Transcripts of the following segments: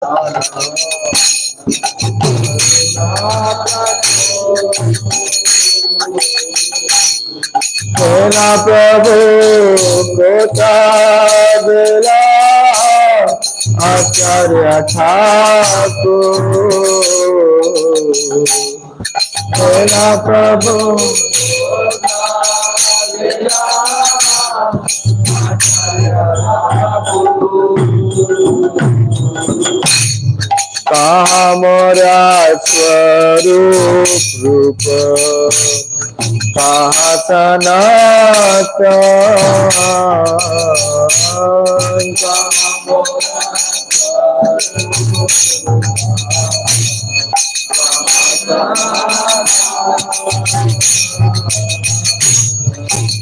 ना प्रभु कोटा बेला आचार्य ठाकुर ना प्रभु कहाँ मोरा स्वरूप रूप कहाँ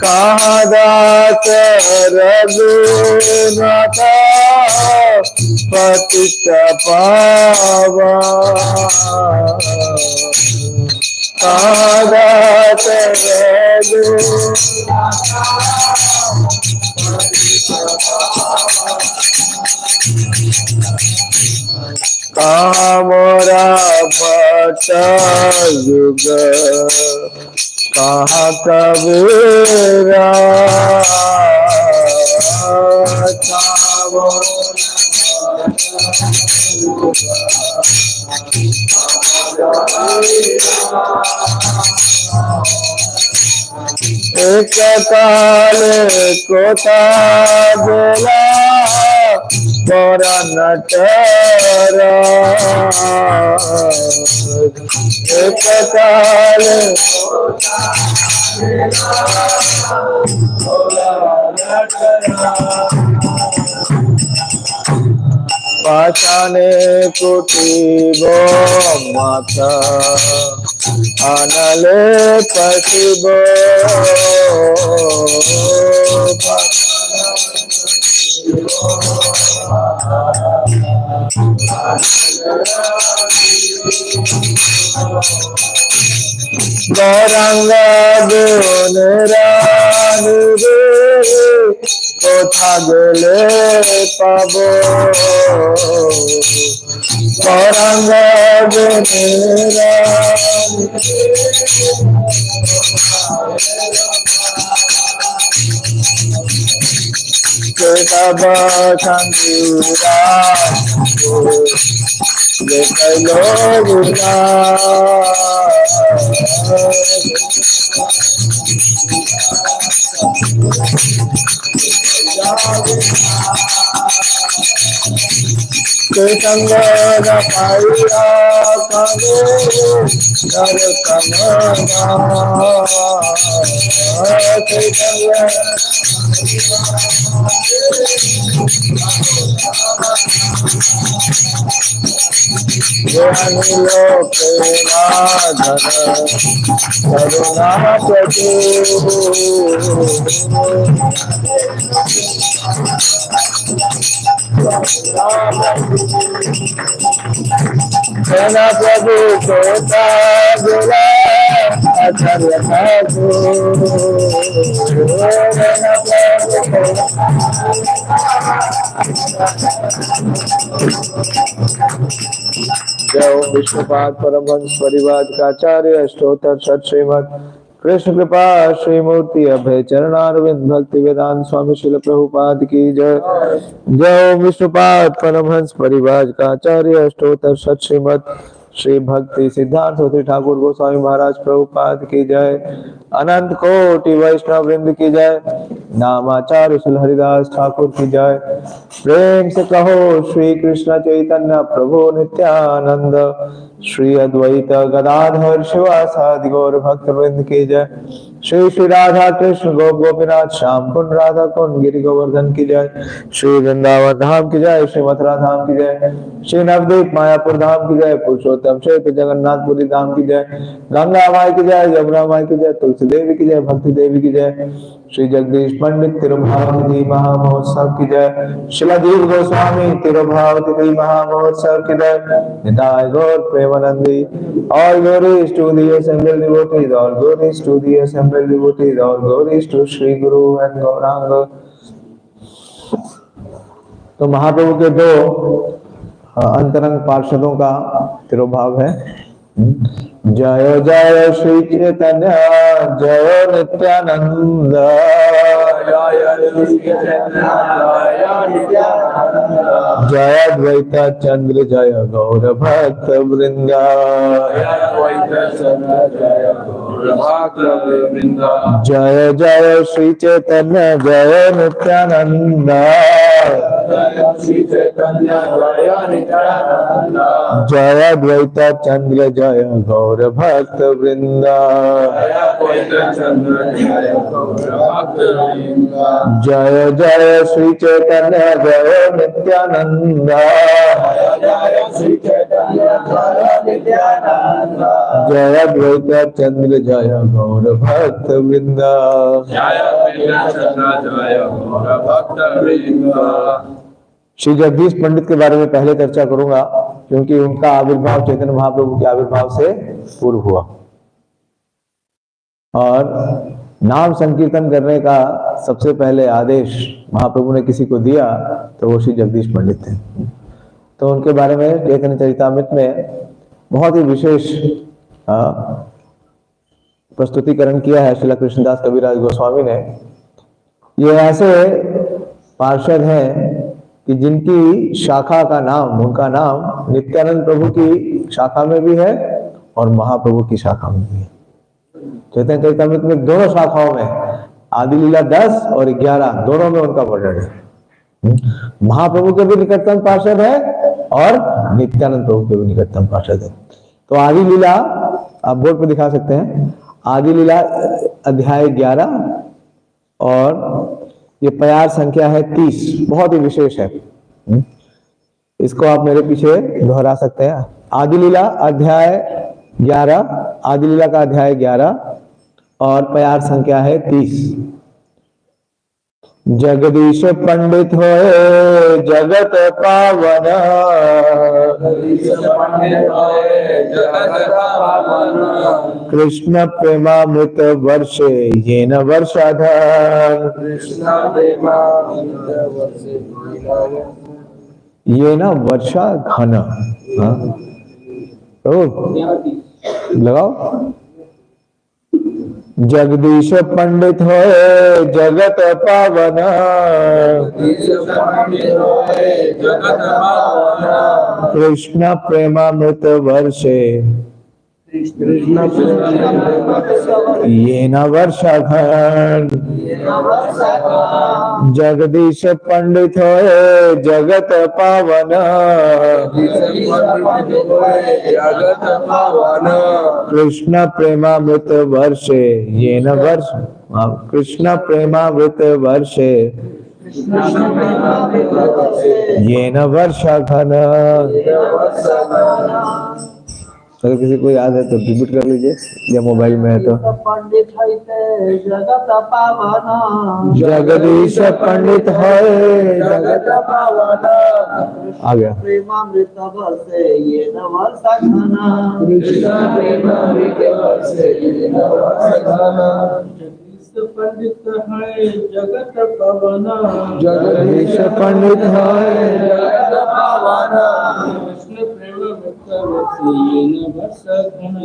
कहाँ दास रघुनाथ पतित पावन कहाँ दास कहाँ मोरा भट युग कहाँ कबीरा एक काल कोता बेला पर नटर एक काल पाषाणे कुटीर माथा अनले पशिब गौरंग कोथा गेले पाब गौरंग सब संगीरा संग पाइया करुणा प्रभु सेना प्रभु कोता बेला आचार्य ठाकुर जय ओम विष्णुपाद परमहंस परिवार का आचार्य अष्टोत्तर सत श्रीमद कृष्ण कृपा श्रीमूर्ति अभय चरणारविंद भक्ति वेदांत स्वामी श्रील प्रभुपाद की जय। जय ओम विष्णुपाद परमहंस परिवार का आचार्य अष्टोत्तर सत श्रीमद श्री भक्ति सिद्धार्थ ठाकुर गोस्वामी महाराज प्रभुपाद की जय। अनंत कोटि वैष्णव वृंद की जय। नामाचार्य श्री हरिदास ठाकुर की जय। प्रेम से कहो श्री कृष्ण चैतन्य प्रभु नित्यानंद श्री अद्वैत गदाधर शिवासादि गौर भक्त वृंद की जय। श्री श्री राधा कृष्ण गोपीनाथ श्याम कुंड राधा कुंड गिरि गोवर्धन की जय। श्री वृंदावन धाम की जय। श्री मथुरा धाम की जय। श्री नवदीप मायापुर धाम की जय। पुरुषोत्तम क्षेत्र जगन्नाथपुरी धाम की जय। गंगा माई की जय। यमुना माई की जय। तुलसी देवी की जय। भक्ति देवी की जय। श्री जगदीश पंडित तिरुभावती महामहोत्सव की जय। शिलाजीव गोस्वामी तिरुभावती महामहोत्सव की जय। निताय गौर Premanandi. All glories to the assembled devotees, all glories to the assembled devotees, all glories to Sri Guru and Gauranga। तो महाप्रभु के दो अंतरंग पार्षदों का तिरुभाव है। जय जय श्री चैतन्य जय नित्यानंद, जय अद्वैत चंद्र जय गौर भक्त वृंदा, जय जय श्री चैतन्य जय नित्यानंद, जय अद्वैत चंद्र जय गौर भक्त वृंदा, जय जय श्री चैतन्य जय नित्यानंद, जय अद्वैत चंद्र जय गौर भक्त वृंदा। श्री जगदीश पंडित के बारे में पहले चर्चा करूंगा, क्योंकि उनका आविर्भाव चैतन्य महाप्रभु के आविर्भाव से पूर्व हुआ और नाम संकीर्तन करने का सबसे पहले आदेश महाप्रभु ने किसी को दिया तो वो श्री जगदीश पंडित थे। तो उनके बारे में चैतन्य चरितामृत में बहुत ही विशेष प्रस्तुतिकरण किया है श्रील कृष्णदास कविराज गोस्वामी ने। ये ऐसे पार्षद हैं कि जिनकी शाखा का नाम, उनका नाम नित्यानंद प्रभु की शाखा में भी है और महाप्रभु की शाखा में भी है। चैतन्य चरितामृत में दोनों शाखाओं में आदि लीला 10 और 11 दोनों में उनका वर्णन है। महाप्रभु के भी निकटतम पार्षद है और नित्यानंद प्रभु के भी निकटतम पार्षद है। तो आदि लीला आप बोर्ड पे दिखा सकते हैं, आदि लीला अध्याय 11 और ये प्यार संख्या है 30, बहुत ही विशेष है। इसको आप मेरे पीछे दोहरा सकते हैं। आदि लीला अध्याय 11, आदि लीला का अध्याय 11 और प्यार संख्या है 30। जगदीश पंडित होए जगत पावन, कृष्ण प्रेमामृत वर्षे ये न वर्षाधन, ये न वर्षा घन। लगाओ। जगदीश पंडित होए जगत पावन, कृष्ण प्रेमामृत वर्षे ये न वर्षा घन। जगदीश पंडित होए जगत पावन, कृष्ण प्रेमामृत वर्षे ये न वर्ष, कृष्ण प्रेमामृत वर्षे ये न वर्षा घन। अगर किसी को याद है तो रिपीट कर लीजिए या मोबाइल में है तो। पंडित जगत पावन, जगदीश पंडित है जगत पावन, आ गया। प्रेमामृत वर्षे ये न वर्षा घन, कृष्ण प्रेमामृत वर्षे ये न वर्षा घन। पंडित है जगत पावन, जगदीश पंडित है जगत पावन, कृष्ण प्रेमामृत वर्षे ये न वर्षा घन,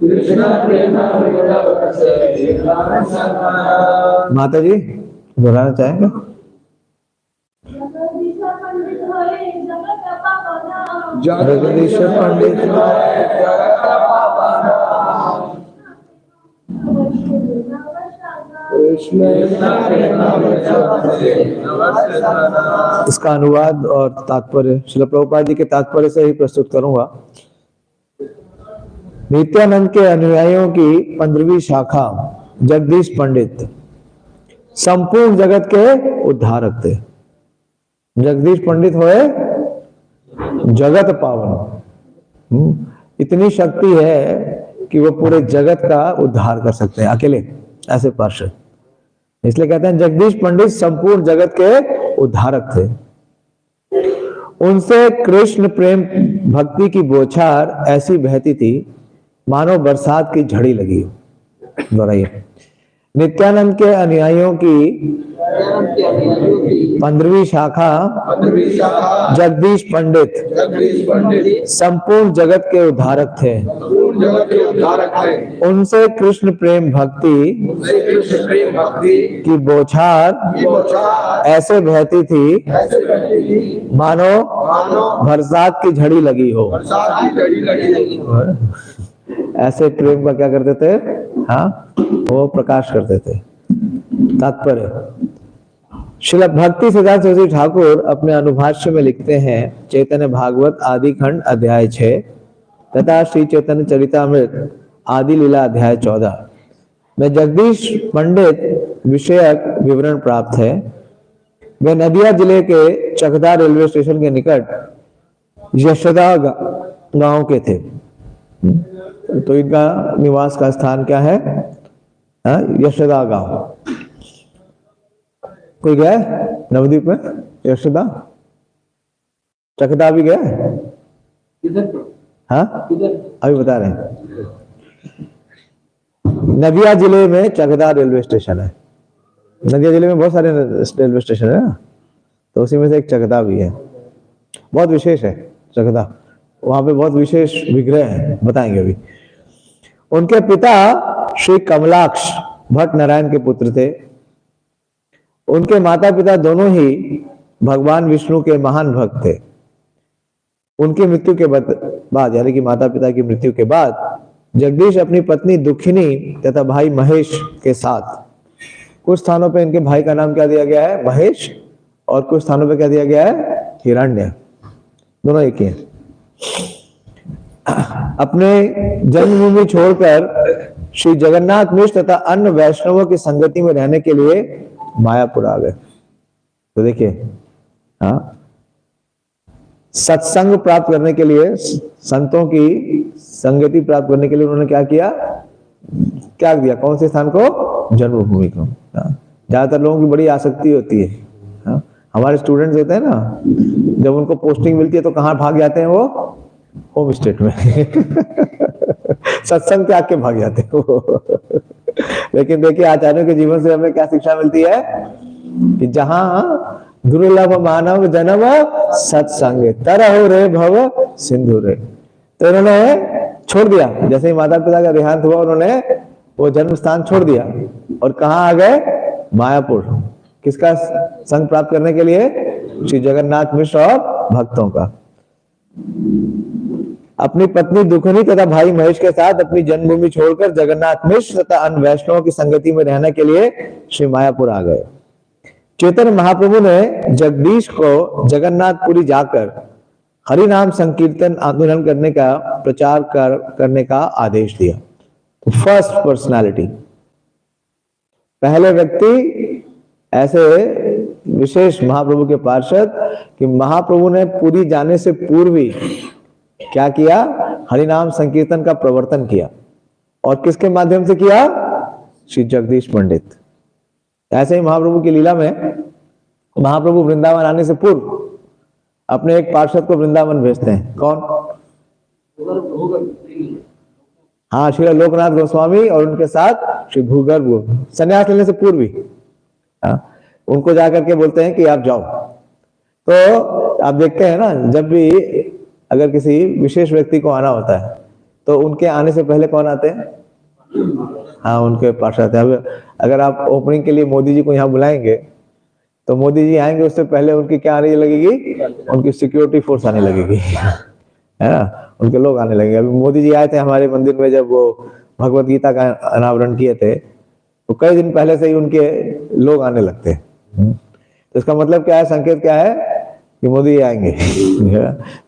कृष्ण प्रेमामृत वर्षे ये न वर्षा घन। माता जी दोहराना चाहेंगे? जगदीश पंडित है जगत पावन, जगदीश पंडित है जगत पावन, इसका अनुवाद और तात्पर्य श्रील प्रभुपाद जी के तात्पर्य से ही प्रस्तुत करूंगा। नित्यानंद के अनुयायियों की 15वीं शाखा जगदीश पंडित संपूर्ण जगत के उद्धारक थे। जगदीश पंडित हुए जगत पावन। इतनी शक्ति है कि वो पूरे जगत का उद्धार कर सकते हैं अकेले, ऐसे पार्षद। इसलिए कहते हैं जगदीश पंडित संपूर्ण जगत के उद्धारक थे। उनसे कृष्ण प्रेम भक्ति की बौछार ऐसी बहती थी मानो बरसात की झड़ी लगी। दोहराइए। नित्यानंद के अनुयायियों की 15वीं शाखा जगदीश पंडित संपूर्ण जगत के उद्धारक थे। उनसे कृष्ण प्रेम भक्ति की बौछार ऐसे बहती थी मानो बरसात की झड़ी लगी हो। ऐसे प्रेम का क्या करते थे? हाँ, वो प्रकाश करते थे। तात्पर्य, श्रील भक्ति सिद्धांत सरस्वती ठाकुर अपने अनुभाष्य में लिखते हैं, चैतन्य भागवत आदि खंड अध्याय 6 तथा श्री चैतन्य चरितामृत आदि लीला अध्याय 14 में जगदीश पंडित विषयक विवरण प्राप्त है। वे नदिया जिले के चकदा रेलवे स्टेशन के निकट यशोदा गांव के थे। तो इनका निवास का स्थान क्या है? यशोदा गांव। कोई गया नवद्वीप में? यशोदा चकदा भी गया? हाँ, अभी बता रहे हैं। नदिया जिले में चकदा रेलवे स्टेशन है। नदिया जिले में बहुत सारे रेलवे स्टेशन है ना, तो उसी में से एक चकदा भी है। बहुत विशेष है चकदा, वहां पे बहुत विशेष विग्रह है, बताएंगे अभी। उनके पिता श्री कमलाक्ष भट्ट नारायण के पुत्र थे। उनके माता पिता दोनों ही भगवान विष्णु के महान भक्त थे। उनकी मृत्यु के बाद, यानी कि माता पिता की मृत्यु के बाद, जगदीश अपनी पत्नी दुखिनी तथा भाई महेश के साथ, कुछ स्थानों पे इनके भाई का नाम क्या दिया गया है? महेश, और कुछ स्थानों पे क्या दिया गया है? हिरण्य। दोनों एक ही हैं। अपने जन्मभूमि छोड़कर श्री जगन्नाथ मिश्र तथा अन्य वैष्णवों की संगति में रहने के लिए मायापुर आ गए। तो देखिए, हाँ, सत्संग प्राप्त करने के लिए, संतों की संगति प्राप्त करने के लिए उन्होंने क्या किया? क्या दिया? कौन से स्थान को? जन्मभूमि को। ज्यादातर लोगों की बड़ी आसक्ति होती है। हाँ? हमारे स्टूडेंट्स होते हैं ना, जब उनको पोस्टिंग मिलती है तो कहाँ भाग जाते हैं? वो होम स्टेट में सत्संग त्याग के भाग जाते हैं वो। लेकिन देखिए, आचार्यों के जीवन से हमें क्या शिक्षा मिलती है कि जहां दुर्लभ मानव जन्म सत्संग तरह रे भव सिंधु रे। तो इन्होंने छोड़ दिया, जैसे ही माता पिता का देहांत हुआ उन्होंने वो जन्म स्थान छोड़ दिया और कहाँ आ गए? मायापुर। किसका संग प्राप्त करने के लिए? श्री जगन्नाथ मिश्र और भक्तों का। अपनी पत्नी दुखनी तथा भाई महेश के साथ अपनी जन्मभूमि छोड़कर जगन्नाथ मिश्र तथा अन्य वैष्णवों की संगति में रहने के लिए श्री मायापुर आ गए। चैतन्य महाप्रभु ने जगदीश को जगन्नाथपुरी जाकर हरि नाम संकीर्तन आंदोलन करने का प्रचार करने का आदेश दिया। तो फर्स्ट पर्सनालिटी, पहले व्यक्ति ऐसे विशेष महाप्रभु के पार्षद कि महाप्रभु ने पुरी जाने से पूर्व ही क्या किया? हरिनाम संकीर्तन का प्रवर्तन किया। और किसके माध्यम से किया? श्री जगदीश पंडित। ऐसे ही महाप्रभु की लीला में महाप्रभु वृंदावन आने से पूर्व अपने एक पार्षद को वृंदावन भेजते हैं। कौन? हाँ, श्री लोकनाथ गोस्वामी और उनके साथ श्री भूगर्भ, संन्यास लेने से पूर्व ही उनको जाकर के बोलते हैं कि आप जाओ। तो आप देखते हैं ना, जब भी अगर किसी विशेष व्यक्ति को आना होता है तो उनके आने से पहले कौन आते हैं? हाँ, उनके पार्षद। अब अगर आप ओपनिंग के लिए मोदी जी को यहाँ बुलाएंगे तो मोदी जी आएंगे, उससे पहले उनकी क्या आने लगेगी? उनकी सिक्योरिटी फोर्स आने लगेगी, है ना, उनके लोग आने लगेंगे। अभी मोदी जी आए थे हमारे मंदिर में, जब वो भगवत गीता का अनावरण किए थे, तो कई दिन पहले से ही उनके लोग आने लगते हैं। तो इसका मतलब क्या है? संकेत क्या है कि मोदी आएंगे।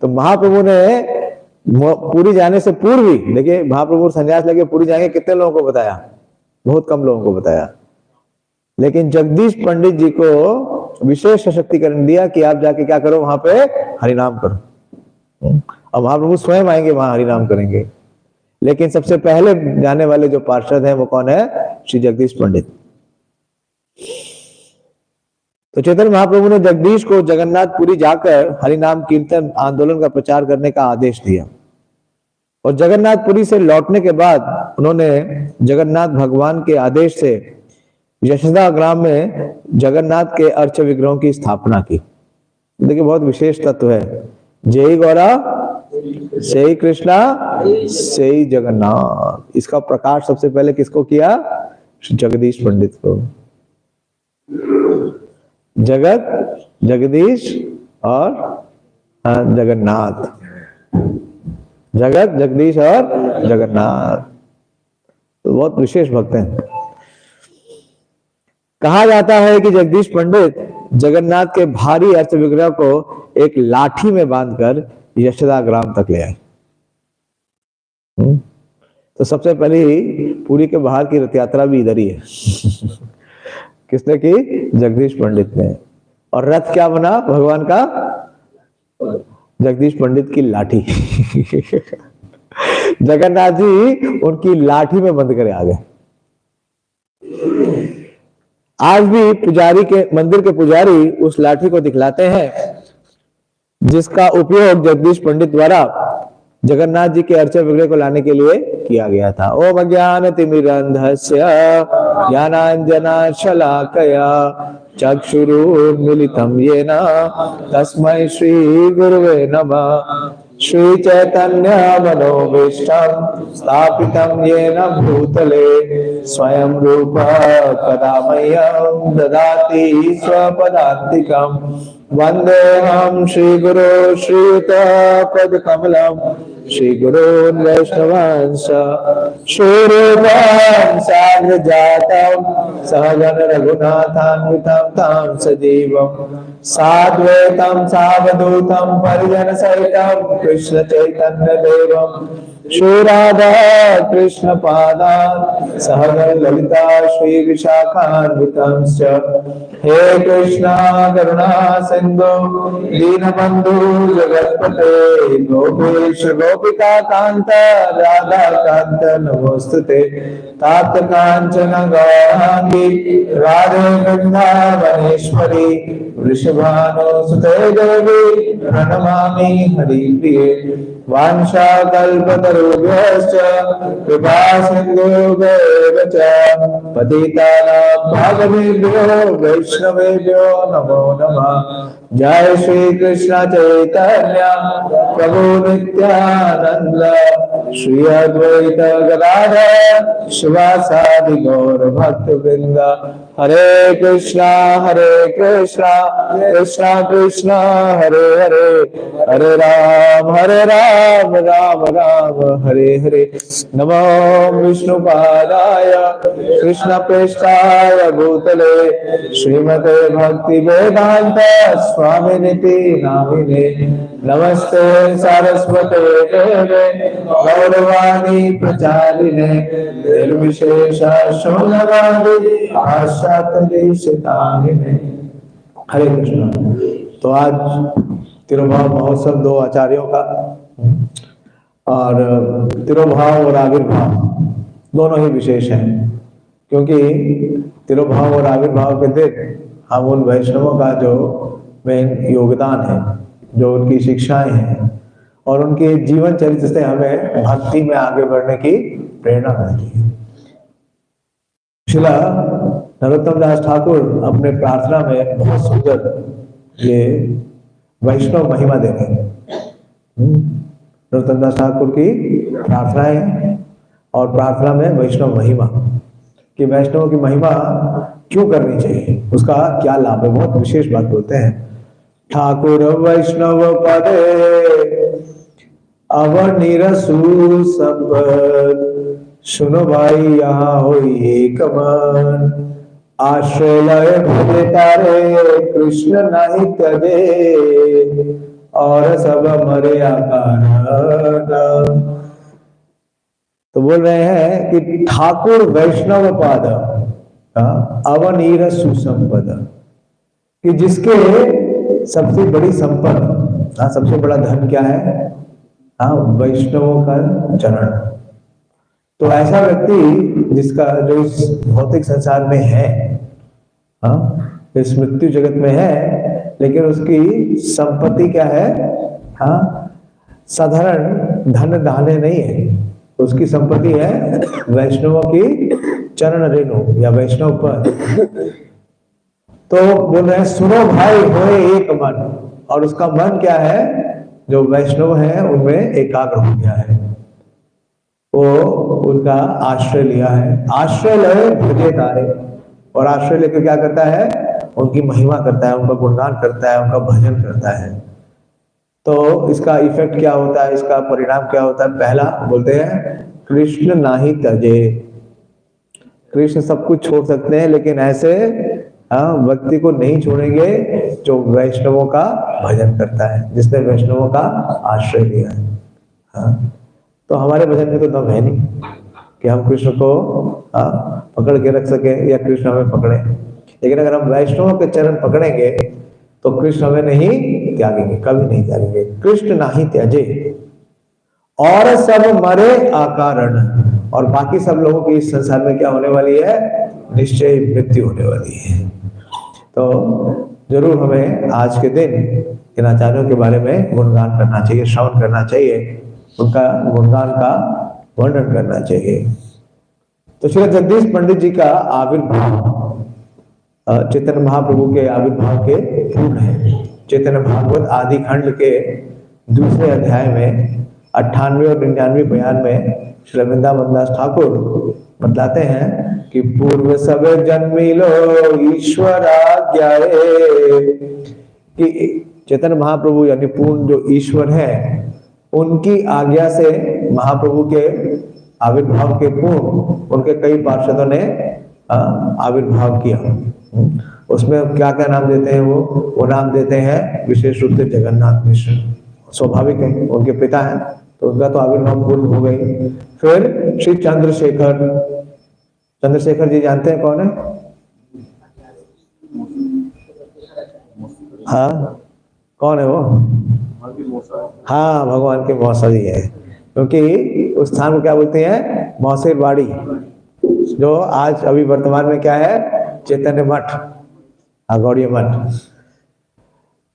तो महाप्रभु ने पूरी जाने से पूर्व ही, देखिए, महाप्रभु संन्यास लेके पूरी जाएंगे, कितने लोगों को बताया? बहुत कम लोगों को बताया। लेकिन जगदीश पंडित जी को विशेष सशक्तिकरण दिया कि आप जाके क्या करो? वहां पे हरिनाम करो। और महाप्रभु स्वयं आएंगे, वहां हरिनाम करेंगे। लेकिन सबसे पहले जाने वाले जो पार्षद हैं वो कौन है? श्री जगदीश पंडित। तो चैतन्य महाप्रभु ने जगदीश को जगन्नाथपुरी जाकर हरिनाम कीर्तन आंदोलन का प्रचार करने का आदेश दिया। और जगन्नाथपुरी से लौटने के बाद उन्होंने जगन्नाथ भगवान के आदेश से यशोदा ग्राम में जगन्नाथ के अर्च विग्रहों की स्थापना की। देखिए बहुत विशेष तत्व है, जय गौरा से ही कृष्णा से ही जगन्नाथ। इसका प्रकाश सबसे पहले किसको किया? जगदीश पंडित को। जगत, जगदीश और जगन्नाथ, जगत, जगदीश और जगन्नाथ, तो बहुत विशेष भक्त हैं। कहा जाता है कि जगदीश पंडित जगन्नाथ के भारी अर्च विग्रह को एक लाठी में बांधकर यशोदा ग्राम तक ले आए। तो सबसे पहले ही पुरी के बाहर की रथ यात्रा भी इधर ही है। किसने की? जगदीश पंडित ने। और रथ क्या बना भगवान का? जगदीश पंडित की लाठी। जगन्नाथ जी उनकी लाठी में बंद करे आ गए। आज भी पुजारी के मंदिर के पुजारी उस लाठी को दिखलाते हैं जिसका उपयोग जगदीश पंडित द्वारा जगन्नाथ जी के अर्च विग्रह को लाने के लिए किया गया था। ओम अज्ञान तिमिरन्धस्य ज्ञानांजना शलाकया चक्षुरुन्मीलितं येन तस्मै श्री गुरुवे नमः। श्री चैतन्य मनोभीष्टं स्थापितं येन भूतले स्वयं रूप कदा मह्यं ददाति स्वपदान्तिकं। वन्देऽहं श्रीगुरो श्रीयुतपदकमलं श्रीगुरून् वैष्णवांश्च श्रीरूपं साग्रजातं सहगण रघुनाथान्वितं तं सजीवं साद्वैतं सावधूतं परिजनसहितं कृष्ण चैतन्य देवं श्री राधा कृष्ण पादान् सहगण ललिता श्री विशाखान्वितंश्च। हे कृष्णा करुणा सिंधु दीनबंधु जगत्पते गोपेश गोपिका कांत राधा कांत नमोस्तुते। तात कांचन गौरांगी राधे वृंदावनेश्वरी वृषभानुसुते देवी प्रणमामि हरिप्रिये। वांछा कल्पतरुभ्यश्च कृपा सिन्धुभ्येव च पतितानां पावनेभ्यो वैष्णवेभ्यो नमो नमः। जय श्री कृष्ण चैतन्य प्रभु नित्यानंद श्री अद्वैत गदाधर शिवासादि गौर भक्त वृंद। हरे कृष्णा कृष्णा कृष्णा हरे हरे, हरे राम राम राम हरे हरे। नमो विष्णुपादाय कृष्ण प्रेष्ठाय भूतले श्रीमते भक्ति वेदांत स्वामिनिति नामिने। नमस्ते सारस्वते देवे गौरवाणी प्रचारिणे निर्विशेष शून्यवादी आशातदेशितानिने। हरे कृष्ण। तो आज तिरुभाव महोत्सव दो आचार्यों का, और तिरुभाव और आविर्भाव दोनों ही विशेष हैं, क्योंकि तिरुभाव और आविर्भाव के दिन हम उन वैष्णवों का जो मेन योगदान है, जो उनकी शिक्षाएं हैं और उनके जीवन चरित्र से हमें भक्ति में आगे बढ़ने की प्रेरणा मिलती है। श्रीला नरोत्तम दास ठाकुर अपने प्रार्थना में बहुत सुंदर ये वैष्णव महिमा दे रहे हैं। नरोत्तम दास ठाकुर की प्रार्थनाएं और प्रार्थना में वैष्णव महिमा, कि वैष्णव की महिमा क्यों करनी चाहिए, उसका क्या लाभ है, बहुत विशेष बात बोलते हैं। ठाकुर वैष्णव पदे अवनिरसु संपद सुनो भाई यहाँ होई एक मन। आश्रय भजे तारे कृष्ण नहीं तदे और सब मरे आकार। तो बोल रहे हैं कि ठाकुर वैष्णव पाद अवनीर सुसंपद, कि जिसके सबसे बड़ी संपद, सबसे बड़ा धन क्या है? वैष्णवों का चरण। तो ऐसा व्यक्ति जिसका जो इस भौतिक संसार में है, इस मृत्यु जगत में है, लेकिन उसकी संपत्ति क्या है? साधारण धन धान्य नहीं है, उसकी संपत्ति है वैष्णवों की चरण रेणु या वैष्णव पद। तो बोल रहे हैं सुनो भाई होए एक मन, और उसका मन क्या है, जो वैष्णव है उनमें एकाग्र हो गया है, वो उनका आश्रय लिया है। आश्रय लय भजे तारे, और आश्रय लेकर क्या करता है, उनकी महिमा करता है, उनका गुणगान करता है, उनका भजन करता है। तो इसका इफेक्ट क्या होता है, इसका परिणाम क्या होता है? पहला बोलते हैं कृष्ण नाही तजे। कृष्ण सब कुछ छोड़ सकते हैं, लेकिन ऐसे व्यक्ति को नहीं छोड़ेंगे जो वैष्णवों का भजन करता है, जिसने वैष्णवों का आश्रय लिया है। हाँ, तो हमारे भजन में तो दम है नहीं कि हम कृष्ण को पकड़ के रख सके या कृष्ण हमें पकड़े, लेकिन अगर हम वैष्णवों के चरण पकड़ेंगे तो कृष्ण हमें नहीं त्यागेंगे, कभी नहीं त्यागेंगे। कृष्ण नाही त्याजे और सब मरे अकारण, और बाकी सब लोगों की इस संसार में क्या होने वाली है, निश्चय मृत्यु होने वाली है। तो जरूर हमें आज के दिन इन आचार्यों के बारे में गुणगान करना चाहिए, श्रवण करना चाहिए, उनका गुणगान का वर्णन करना चाहिए। तो श्री जगदीश पंडित जी का आविर्भाव चैतन्य महाप्रभु के आविर्भाव के पूर्ण है। चैतन्य भागवत आदि खंड के दूसरे अध्याय में 98 और 99 बयान में श्री वृंदावन दास ठाकुर बतलाते हैं कि पूर्व सब जन्मिलो ईश्वर आज्ञाए, कि चैतन्य महाप्रभु यानी पूर्ण जो ईश्वर है, उनकी आज्ञा से महाप्रभु के आविर्भाव के पूर्व उनके कई पार्षदों ने आविर्भाव किया। उसमें क्या क्या नाम देते हैं, वो नाम देते हैं विशेष रूप से जगन्नाथ मिश्र, स्वाभाविक है, उनके पिता हैं, तो उनका तो आविर्भाव पूर्ण हो गई। फिर श्री चंद्रशेखर, चंद्रशेखर जी जानते हैं कौन है? हाँ, कौन है वो? हाँ, भगवान के मौसा जी है, क्योंकि उस स्थान को क्या बोलते हैं, मौसेर बाड़ी, जो आज अभी वर्तमान में क्या है, चैतन्य मठ, गौड़ीय मठ।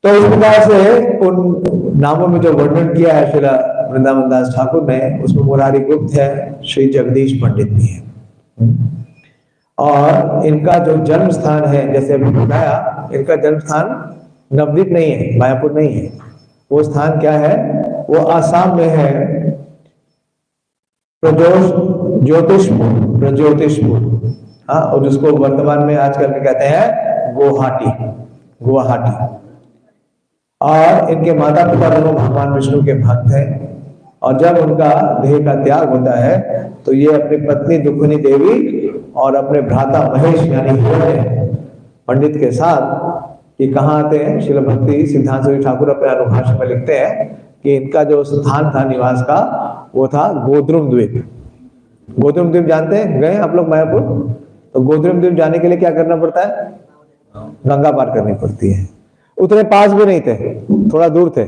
तो इस प्रकार से उन नामों में जो वर्णन किया है श्री वृंदावन दास ठाकुर ने, उसमें मुरारी गुप्त है, श्री जगदीश पंडित भी है, और इनका जो जन्म स्थान है, जैसे अभी बताया, इनका जन्म स्थान नवदीप नहीं है, मायापुर नहीं है, वो स्थान क्या है, वो आसाम में है, प्रज्योतिषपुर, हाँ, और जिसको वर्तमान में आजकल में कहते हैं गुवाहाटी। और इनके माता पिता दोनों भगवान विष्णु के भक्त हैं, और जब उनका देह का त्याग होता है तो ये अपनी पत्नी दुखनी देवी और अपने भ्राता महेश यानी हिरण्य पंडित के साथ ये कहाँ आते हैं, श्रील भक्ति सिद्धांत सूरी ठाकुर अपने अनुभाष्य में लिखते हैं कि इनका जो स्थान था निवास का, वो था गोद्रुम द्वीप। गोद्रुम द्वीप जानते हैं, गए आप लोग मायापुर? तो गोद्रुम द्वीप जाने के लिए क्या करना पड़ता है, गंगा पार करनी पड़ती है। उतने पास भी नहीं थे, थोड़ा दूर थे,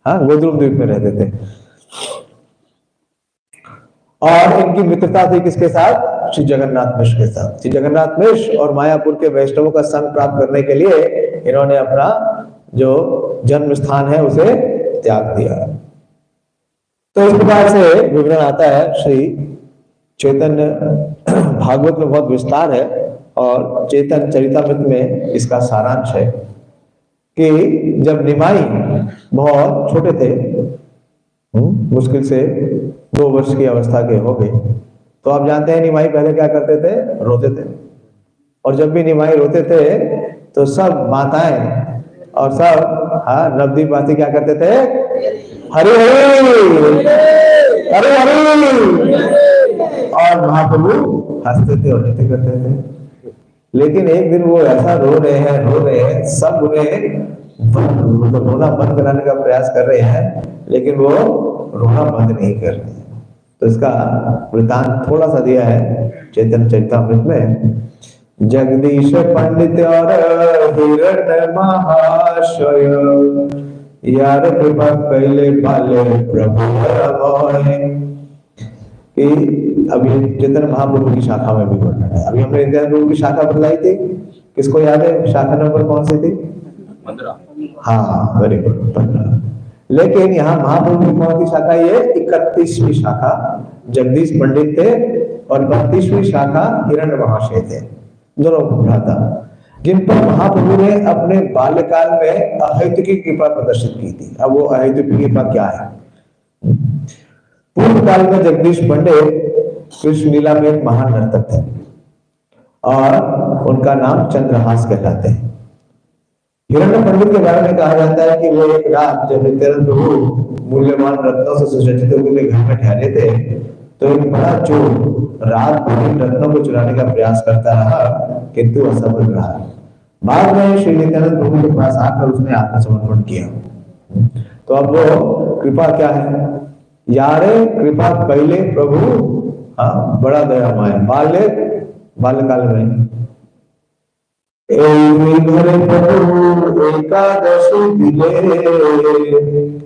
हाँ, गोद्रुम द्वीप में रहते थे। और इनकी मित्रता थी किसके साथ, श्री जगन्नाथ मिश्र के साथ। श्री जगन्नाथ मिश्र और मायापुर के वैष्णवों का संग प्राप्त करने के लिए इन्होंने अपना जो जन्म स्थान है उसे त्याग दिया। तो इस प्रकार से विवरण आता है श्री चैतन्य भागवत में, बहुत विस्तार है, और चैतन्य चरितामृत में इसका सारांश है कि जब निमाई बहुत छोटे थे, मुश्किल से 2 वर्ष की अवस्था के हो गए, तो आप जानते हैं निमाई पहले क्या करते थे, रोते थे, और जब भी निमाई रोते थे तो सब माताएं और सब नवदीप वासी क्या करते थे, हरि हरि हरि हरि, और महाप्रभु हंसते थे और नृत्य करते थे। लेकिन एक दिन वो ऐसा रो रहे हैं, सब उन्हें मतलब रोना बंद कराने का प्रयास कर रहे हैं, लेकिन वो रोना बंद नहीं कर रहे। तो इसका वृतांत थोड़ा सा दिया है चैतन्य चरितामृत में। जगदीश पंडित और हिरण्य महाशय, यार कृपा कैले पाले प्रभु कि अभी चैतन्य महाप्रभु की शाखा में भी वर्णन है। अभी हमने नित्यानंद प्रभु की शाखा बतलाई थी, किसको याद है शाखा नंबर कौन सी थी? 15। हाँ, वेरी गुड, 15। लेकिन यहाँ महाप्रभु की कौन सी शाखा, ये 31वीं शाखा। जगदीश पंडित थे और 32वीं शाखा हिरण्य महाशय थे, दोनों भ्राता, जिन पर महाप्रभु ने अपने बाल्यकाल में अहेतु की कृपा प्रदर्शित की थी। अब वो अहेतु की कृपा क्या है? पूर्व काल में जगदीश पंडित कृष्ण लीला में एक महान नर्तक थे और उनका नाम चंद्रहास कहलाते हैं। हिरण्य पंडित के बारे में कहा जाता है कि वो एक रात जब नित्यानंद प्रभु मूल्यवान रत्नों से सुसज्जित होकर घर में ठहरे थे, तो एक बड़ा चोर रात भर रत्नों को चुराने का प्रयास करता रहा, किंतु असफल रहा। बाद में श्री नित्यानंद प्रभु के पास आकर उसने आत्मसमर्पण किया। तो अब वो कृपा क्या है? यारे कृपा कैले प्रभु, हाँ, बड़ा दयामय, बाल्यकाल में एकादशी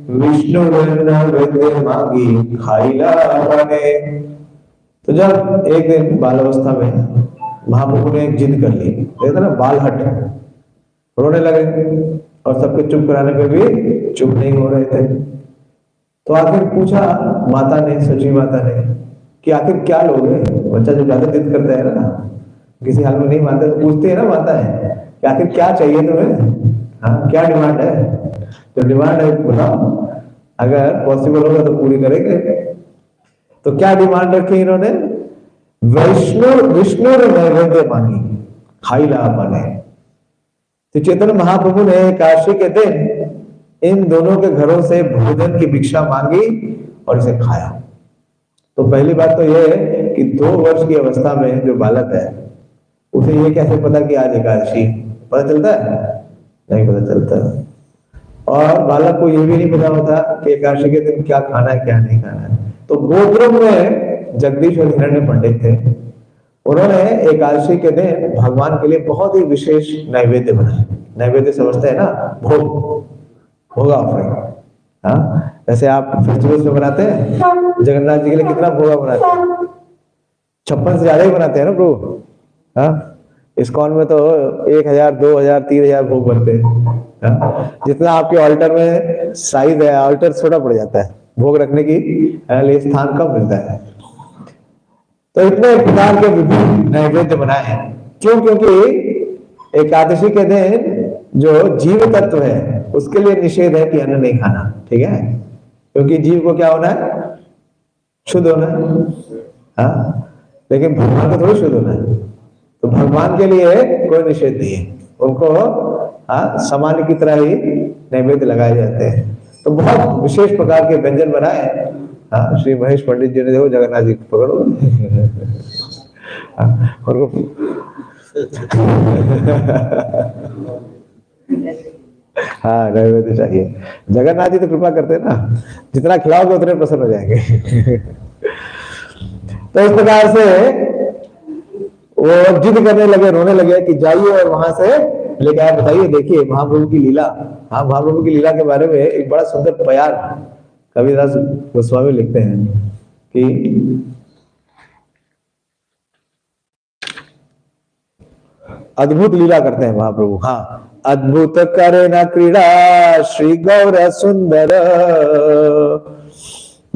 विष्णु मांगी खाइला बने। तो जब एक दिन बाल अवस्था में महाप्रभु ने एक जिद कर ली, देखा ना, बाल हट, रोने लगे और सबके चुप कराने पे भी चुप नहीं हो रहे थे। तो आखिर पूछा माता ने, सची माता ने, कि आखिर क्या लोगे? बच्चा जब ज्यादा जिद करता है ना, किसी हाल में नहीं मानते तो पूछते हैं ना माता है कि आखिर क्या चाहिए तुम्हें, हाँ, क्या डिमांड है? तो डिमांड है बताओ, अगर पॉसिबल होगा तो पूरी करेंगे। तो क्या डिमांड रखी इन्होंने? विष्णु नैवेद्य मांगी खाइला बने। तो चैतन्य महाप्रभु ने काशी के दिन इन दोनों के घरों से भोजन की भिक्षा मांगी और इसे खाया। तो पहली बात तो यह है कि 2 वर्ष की अवस्था में जो बालक है, उसे ये कैसे पता कि आज एकादशी? पता चलता है? नहीं पता चलता। और बालक को ये भी नहीं पता होता कि एकादशी के दिन क्या खाना है, क्या नहीं खाना है। तो गोकुल में जगदीश और हिरण्य पंडित थे, उन्होंने एकादशी के दिन भगवान के लिए बहुत ही विशेष नैवेद्य बनाए। नैवेद्य समझते हैं ना, भोग ऑफरिंग। हाँ, जैसे आप फेस्टिवल्स में बनाते हैं, जगन्नाथ जी के लिए कितना भोगा बनाते हैं? 56 से ज्यादा ही बनाते हैं ना प्रभु। हाँ, इस्कॉन में तो 1000, 2000, 3000 भोग बनते हैं। जितना आपके ऑल्टर में साइज है, ऑल्टर छोटा पड़ जाता है, भोग रखने की लिए स्थान कम मिलता है। तो इतने प्रकार के विभिन्न नैवेद्य बनाए हैं। क्यों? क्योंकि एकादशी के दिन जो जीव तत्व है उसके लिए निषेध है कि अन्न नहीं खाना, ठीक है? क्योंकि जीव को क्या होना है? शुद्ध होना है। हाँ, लेकिन भगवान को थोड़ी शुद्ध होना है। तो भगवान के लिए कोई निषेध नहीं है, उनको सामान्य की तरह ही नैवेद्य लगाए जाते हैं। तो बहुत विशेष प्रकार के व्यंजन बनाए। हाँ, श्री महेश पंडित जी ने देखो, जगन्नाथ जी को पकड़ो उनको हाँ, नैवेद्य चाहिए। जगन्नाथ जी तो कृपा करते हैं ना, जितना खिलाओगे उतने प्रसन्न हो जाएंगे। तो इस प्रकार से वो जिद करने लगे, रोने लगे कि जाइए और वहां से लेके आए। बताइए, देखिए महाप्रभु की लीला। हाँ, महाप्रभु की लीला के बारे में एक बड़ा सुंदर प्यार कबीरदास गोस्वामी लिखते हैं कि अद्भुत लीला करते हैं महाप्रभु। हाँ, अद्भुत करे न क्रीड़ा श्री गौर सुंदर,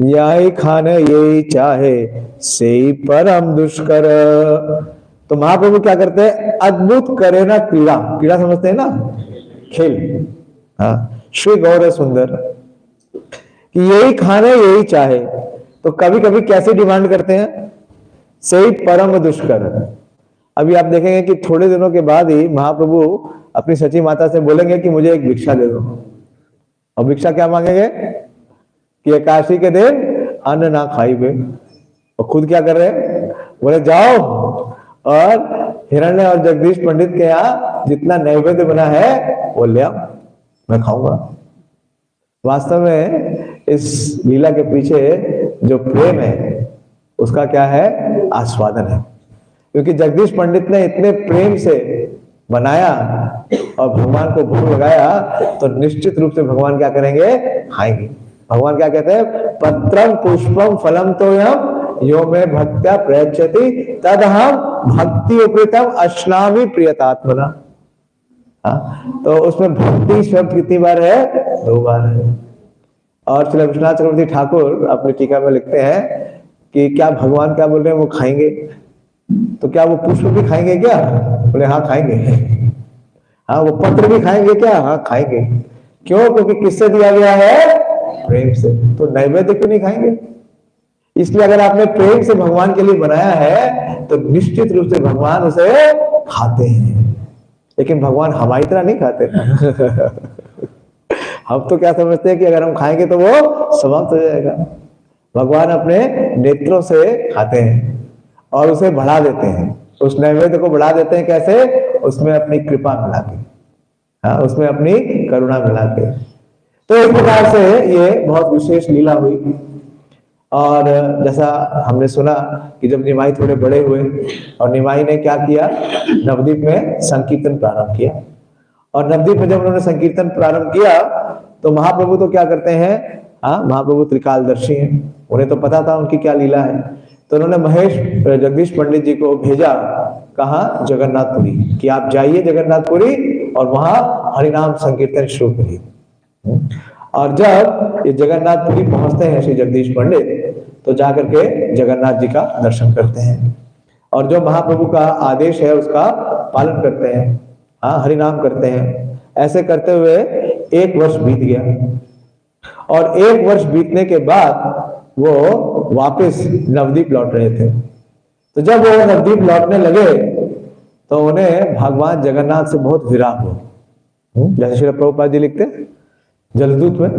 यही खान यही चाहे से परम दुष्कर। तो महाप्रभु क्या करते हैं? अद्भुत करे ना क्रीड़ा, क्रीड़ा समझते हैं ना, खेल। हाँ, श्री गौर सुंदर कि यही खाना यही चाहे। तो कभी कभी कैसे डिमांड करते हैं? सही परम दुष्कर। अभी आप देखेंगे कि थोड़े दिनों के बाद ही महाप्रभु अपनी सची माता से बोलेंगे कि मुझे एक भिक्षा दे दो। और भिक्षा क्या मांगेंगे? कि एकादशी के दिन अन्न ना खाइबे। और खुद क्या कर रहे हैं? बोले जाओ और हिरण्य और जगदीश पंडित के यहाँ जितना नैवेद्य बना है वो ले आओ, मैं खाऊंगा। वास्तव में इस लीला के पीछे जो प्रेम है उसका क्या है? आस्वादन है। क्योंकि जगदीश पंडित ने इतने प्रेम से बनाया और भगवान को भोग लगाया, तो निश्चित रूप से भगवान क्या करेंगे? खाएंगे। भगवान क्या कहते हैं? पत्रम पुष्पम फलम तो यो में भक्त्या प्रयच्छति तद हम भक्ति उपृतम अश्नामि प्रियतात्मना। तो उसमें भक्ति शब्द कितनी बार है? 2 बार है। और श्री विश्वनाथ चक्रवर्ती ठाकुर अपनी टीका में लिखते हैं कि क्या भगवान क्या बोल रहे हैं वो खाएंगे, तो क्या वो पुष्प भी खाएंगे क्या? बोले हाँ खाएंगे। हाँ वो पत्र भी खाएंगे क्या? हाँ खाएंगे। क्यों? क्योंकि किससे दिया गया है? प्रेम से। तो नैवेद्य क्यों नहीं खाएंगे? इसलिए अगर आपने प्रेम से भगवान के लिए बनाया है तो निश्चित रूप से भगवान उसे खाते हैं। लेकिन भगवान हमारी तरह नहीं खाते ना। हम तो क्या समझते हैं कि अगर हम खाएंगे तो वो समाप्त हो जाएगा। भगवान अपने नेत्रों से खाते हैं और उसे बढ़ा देते हैं। उस नैवेद्य को बढ़ा देते हैं कैसे? उसमें अपनी कृपा मिला के, हाँ, उसमें अपनी करुणा मिला के। तो इस प्रकार से ये बहुत विशेष लीला हुई। और जैसा हमने सुना कि जब निमाई थोड़े बड़े हुए और निमाई ने क्या किया, नवद्वीप में संकीर्तन प्रारंभ किया। और नवद्वीप में जब उन्होंने संकीर्तन प्रारंभ किया तो महाप्रभु तो क्या करते हैं, हाँ, महाप्रभु त्रिकालदर्शी हैं, उन्हें तो पता था उनकी क्या लीला है। तो उन्होंने महेश जगदीश पंडित जी को भेजा, कहा जगन्नाथपुरी, कि आप जाइए जगन्नाथपुरी और वहां हरिनाम संकीर्तन शुरू करिए। और जब ये जगन्नाथपुरी पहुंचते हैं श्री जगदीश पंडित, तो जाकर के जगन्नाथ जी का दर्शन करते हैं और जो महाप्रभु का आदेश है उसका पालन करते हैं, हाँ, हरिनाम करते हैं। ऐसे करते हुए 1 वर्ष बीत गया और 1 वर्ष बीतने के बाद वो वापस नवद्वीप लौट रहे थे। तो जब वो नवद्वीप लौटने लगे तो उन्हें भगवान जगन्नाथ से बहुत विराग हुआ। जैसे श्रील प्रभुपाद जी लिखते हैं जलदूत में,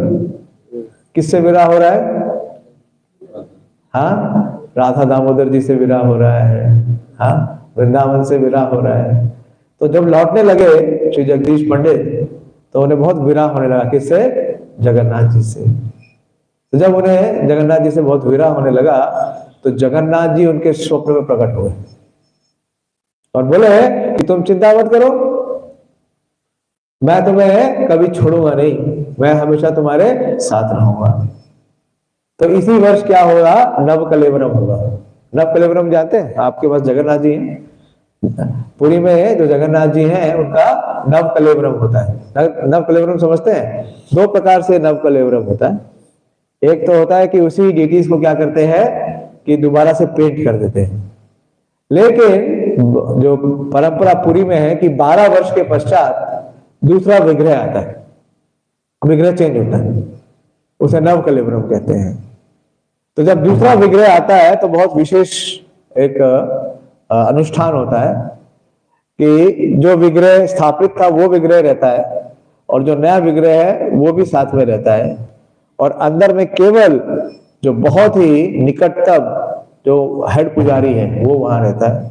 किससे विराह हो रहा है? हाँ, राधा दामोदर जी से विराह हो रहा है, हाँ, वृंदावन से विराह हो रहा है। तो जब लौटने लगे श्री जगदीश पंडित तो उन्हें बहुत विराह होने लगा, किससे? जगन्नाथ जी से। तो जब उन्हें जगन्नाथ जी से बहुत विराह होने लगा तो जगन्नाथ जी उनके स्वप्न में प्रकट हुए और बोले कि तुम चिंता मत करो, मैं तुम्हें कभी छोड़ूंगा नहीं, मैं हमेशा तुम्हारे साथ रहूंगा। तो इसी वर्ष क्या होगा? नव कलेवरम होगा। नव कलेवरम जानते हैं? आपके पास जगन्नाथ जी हैं, पुरी में जो जगन्नाथ जी हैं उनका नव कलेवरम होता है। नव कलेवरम समझते हैं? 2 प्रकार से नव कलेवरम होता है। एक तो होता है कि उसी डिटीज को क्या करते हैं कि दोबारा से पेंट कर देते हैं, लेकिन जो परंपरा पुरी में है कि 12 वर्ष के पश्चात दूसरा विग्रह आता है, विग्रह चेंज होता है, उसे नव कलेवरम कहते हैं। तो जब दूसरा विग्रह आता है तो बहुत विशेष एक अनुष्ठान होता है कि जो विग्रह स्थापित था वो विग्रह रहता है और जो नया विग्रह है वो भी साथ में रहता है, और अंदर में केवल जो बहुत ही निकटतम जो हेड पुजारी है वो वहां रहता है,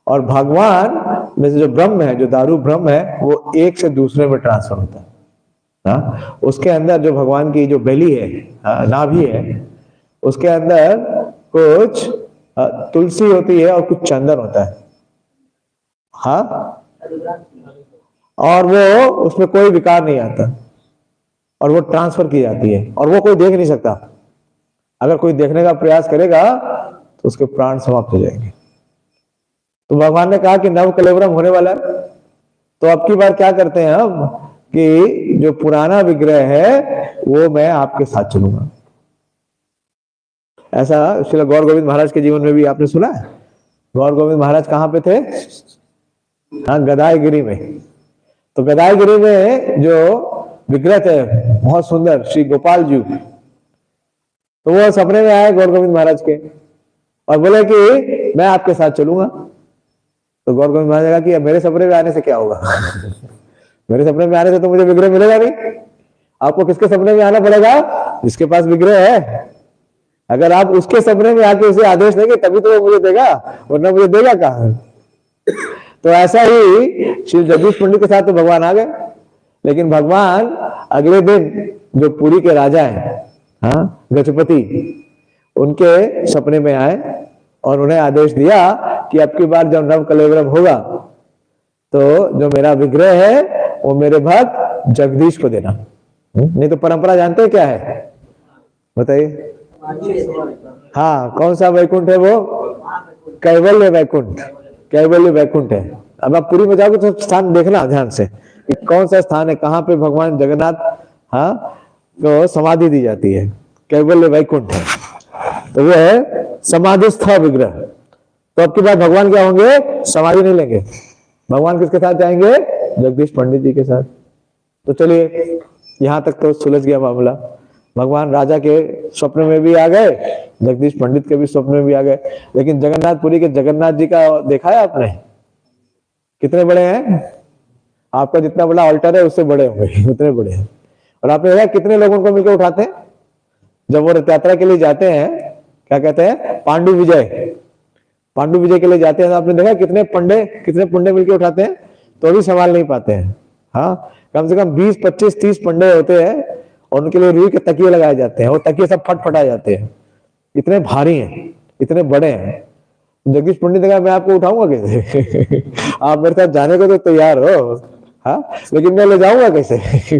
और भगवान में से जो ब्रह्म है, जो दारू ब्रह्म है, वो एक से दूसरे में ट्रांसफर होता है। हाँ, उसके अंदर जो भगवान की जो बेली है, नाभि है, उसके अंदर कुछ तुलसी होती है और कुछ चंदन होता है, हाँ, और वो उसमें कोई विकार नहीं आता और वो ट्रांसफर की जाती है और वो कोई देख नहीं सकता। अगर कोई देखने का प्रयास करेगा तो उसके प्राण समाप्त हो जाएंगे। तो भगवान ने कहा कि नव कलेवरम होने वाला है, तो अब की बार क्या करते हैं हम कि जो पुराना विग्रह है वो मैं आपके साथ चलूंगा। ऐसा श्री गौर गोविंद महाराज के जीवन में भी आपने सुना है। गौर गोविंद महाराज कहाँ पे थे? हाँ, गदाईगिरी में। तो गदाईगिरी में जो विग्रह थे बहुत सुंदर श्री गोपाल जी, तो वो सपने में आए गौर गोविंद महाराज के और बोले कि मैं आपके साथ चलूंगा। तो गौर गोविंद महाराज कहा कि मेरे सपने में आने से क्या होगा? मेरे सपने में आने से तो मुझे विग्रह मिलेगा नहीं। आपको किसके सपने में आना पड़ेगा? जिसके पास विग्रह है। अगर आप उसके सपने में आके उसे आदेश देंगे तभी तो वो मुझे देगा, वरना मुझे देगा कहां? तो ऐसा ही श्री जगदीश पंडित के साथ तो भगवान आ गए, लेकिन भगवान अगले दिन जो पुरी के राजा हैं, हाँ, गजपति, उनके सपने में आए और उन्हें आदेश दिया कि अब की बार जब नव कलेवरम होगा तो जो मेरा विग्रह है वो मेरे भक्त जगदीश को देना। नहीं तो परंपरा जानते हैं क्या है? बताइए। हाँ, कौन सा वैकुंठ है वो? कैवल्य वैकुंठ। कैवल्य वैकुंठ है। अब आप पुरी में जाओगे तो स्थान देखना ध्यान से कि कौन सा स्थान है, कहाँ पे भगवान जगन्नाथ, हाँ, को समाधि दी जाती है। कैवल्य वैकुंठ है। तो वो समाधिस्थ विग्रह। तो अब की बात भगवान क्या होंगे, समाधि नहीं लेंगे। भगवान किसके साथ जाएंगे, जगदीश पंडित जी के साथ। तो चलिए यहां तक तो सुलझ गया मामला। भगवान राजा के स्वप्न में भी आ गए, जगदीश पंडित के भी स्वप्न में भी आ गए। लेकिन जगन्नाथपुरी के जगन्नाथ जी का देखा है आपने, कितने बड़े हैं? आपका जितना बड़ा ऑल्टर है उससे बड़े होंगे, उतने बड़े हैं। और आपने देखा कितने लोगों को मिलकर उठाते हैं जब वो रथ यात्रा के लिए जाते हैं, क्या कहते हैं, पांडु विजय। पांडु विजय के लिए जाते हैं तो आपने देखा कितने पुंडे मिलकर उठाते हैं, तो भी संभाल नहीं पाते हैं। हाँ, कम से कम 20, 25, 30 पंडे होते हैं और उनके लिए रुई के तकिए लगाए जाते हैं, वो तकिए सब फटफटाए जाते हैं, इतने भारी हैं, इतने बड़े हैं। जगदीश पंडित ने कहा मैं आपको उठाऊंगा कैसे आप मेरे साथ जाने को तो तैयार हो, हाँ, लेकिन मैं ले जाऊंगा कैसे